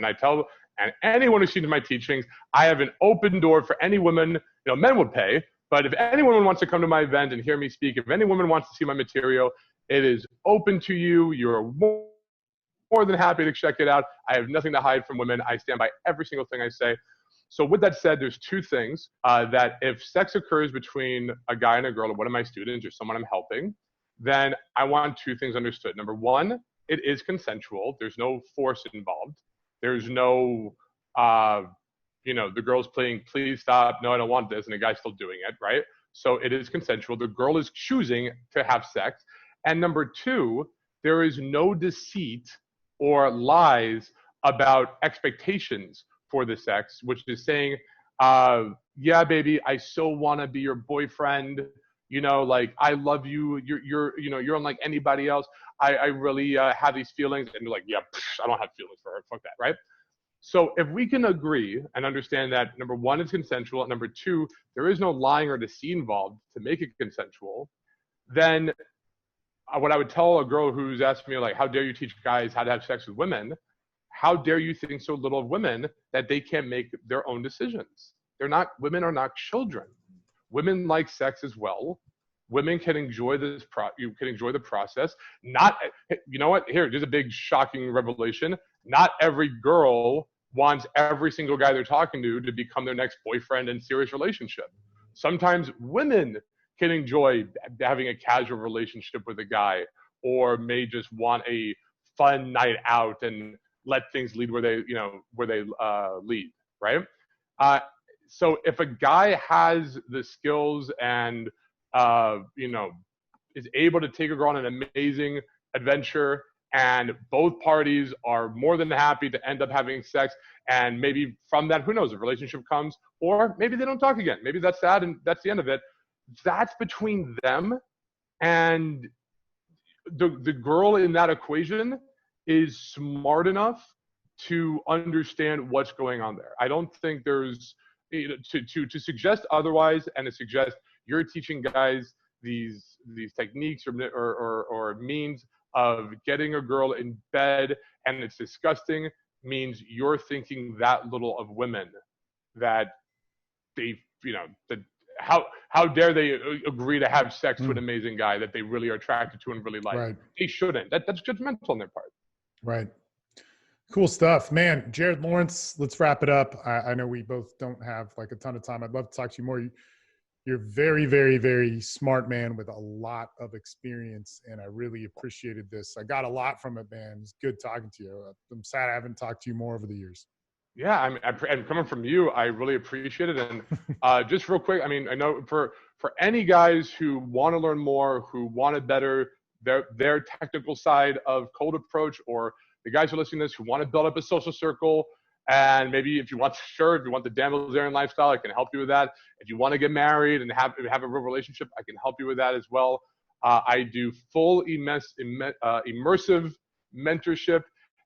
And anyone who's seen my teachings, I have an open door for any woman. Men would pay, but if any woman wants to come to my event and hear me speak, if any woman wants to see my material, it is open to you. You're more than happy to check it out. I have nothing to hide from women. I stand by every single thing I say. So with that said, there's two things that if sex occurs between a guy and a girl, or one of my students or someone I'm helping, then I want two things understood. Number one, it is consensual. There's no force involved. There's no, the girl's playing, please stop, no, I don't want this, and the guy's still doing it, right? So it is consensual. The girl is choosing to have sex. And number two, there is no deceit or lies about expectations for the sex, which is saying, yeah, baby, I so want to be your boyfriend. Like, I love you. You're unlike anybody else. I really have these feelings. And you're like, yeah, I don't have feelings for her. Fuck that, right? So if we can agree and understand that, number one, it's consensual, and number two, there is no lying or deceit involved to make it consensual, then what I would tell a girl who's asking me, like, how dare you teach guys how to have sex with women? How dare you think so little of women that they can't make their own decisions? Women are not children. Women like sex as well. Women can enjoy you can enjoy the process. You know what? Here's a big shocking revelation. Not every girl wants every single guy they're talking to become their next boyfriend in serious relationship. Sometimes women can enjoy having a casual relationship with a guy, or may just want a fun night out and let things lead where they lead, right? So if a guy has the skills and is able to take a girl on an amazing adventure, and both parties are more than happy to end up having sex, and maybe from that, who knows, a relationship comes, or maybe they don't talk again. Maybe that's sad and that's the end of it. That's between them, and the girl in that equation is smart enough to understand what's going on there. I don't think there's to suggest otherwise, and to suggest you're teaching guys these techniques or means of getting a girl in bed and it's disgusting, means you're thinking that little of women, that they, that how dare they agree to have sex with an amazing guy that they really are attracted to and really like. Right. They shouldn't. That's judgmental on their part. Right. Cool stuff, man. Jared Laurance, let's wrap it up. I know we both don't have like a ton of time. I'd love to talk to you more. You're very, very, very smart man with a lot of experience, and I really appreciated this. I got a lot from it, man. It's good talking to you. I'm sad I haven't talked to you more over the years. Yeah, and coming from you, I really appreciate it. And just real quick, I mean, I know for any guys who want to learn more, who want to better their technical side of cold approach, or the guys who are listening to this who want to build up a social circle, and maybe if you want the Dan Bilzerian lifestyle, I can help you with that. If you want to get married and have a real relationship, I can help you with that as well. I do full immersive mentorship,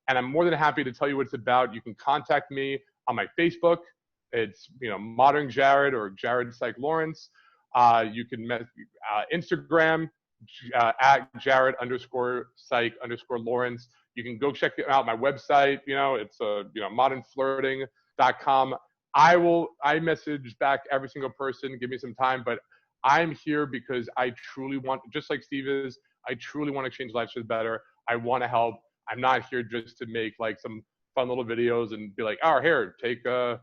and I'm more than happy to tell you what it's about. You can contact me on my Facebook. It's Modern Jared or Jared Psych Laurence. You can Instagram at Jared_Psych_Laurence. You can go check out my website. It's modernflirting.com. I message back every single person. Give me some time, but I'm here because I truly want, just like Steve is, I truly want to change lives for the better. I want to help. I'm not here just to make like some fun little videos and be like, oh, here, take pay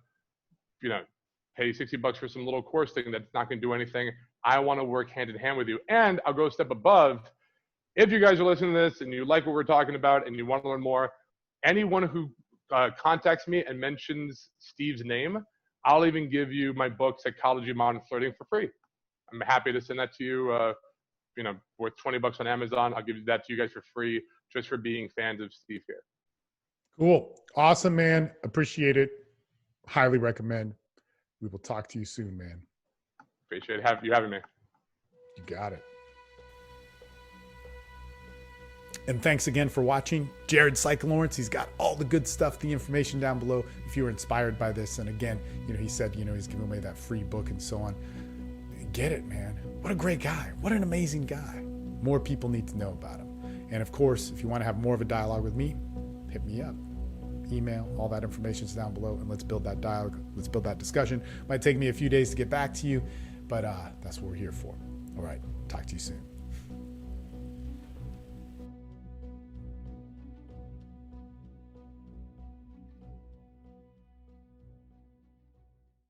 $60 for some little course thing that's not going to do anything. I want to work hand in hand with you. And I'll go a step above. If you guys are listening to this and you like what we're talking about and you want to learn more, anyone who contacts me and mentions Steve's name, I'll even give you my book, Psychology of Modern Flirting, for free. I'm happy to send that to you, worth $20 on Amazon. I'll give that to you guys for free, just for being fans of Steve here. Cool. Awesome, man. Appreciate it. Highly recommend. We will talk to you soon, man. Appreciate you having me. You got it. And thanks again for watching. Jared Psych Laurence, he's got all the good stuff, the information down below if you were inspired by this. And again, he said, he's giving away that free book and so on. Get it, man. What a great guy. What an amazing guy. More people need to know about him. And of course, if you want to have more of a dialogue with me, hit me up. Email, all that information is down below, and let's build that dialogue. Let's build that discussion. Might take me a few days to get back to you, but that's what we're here for. All right. Talk to you soon.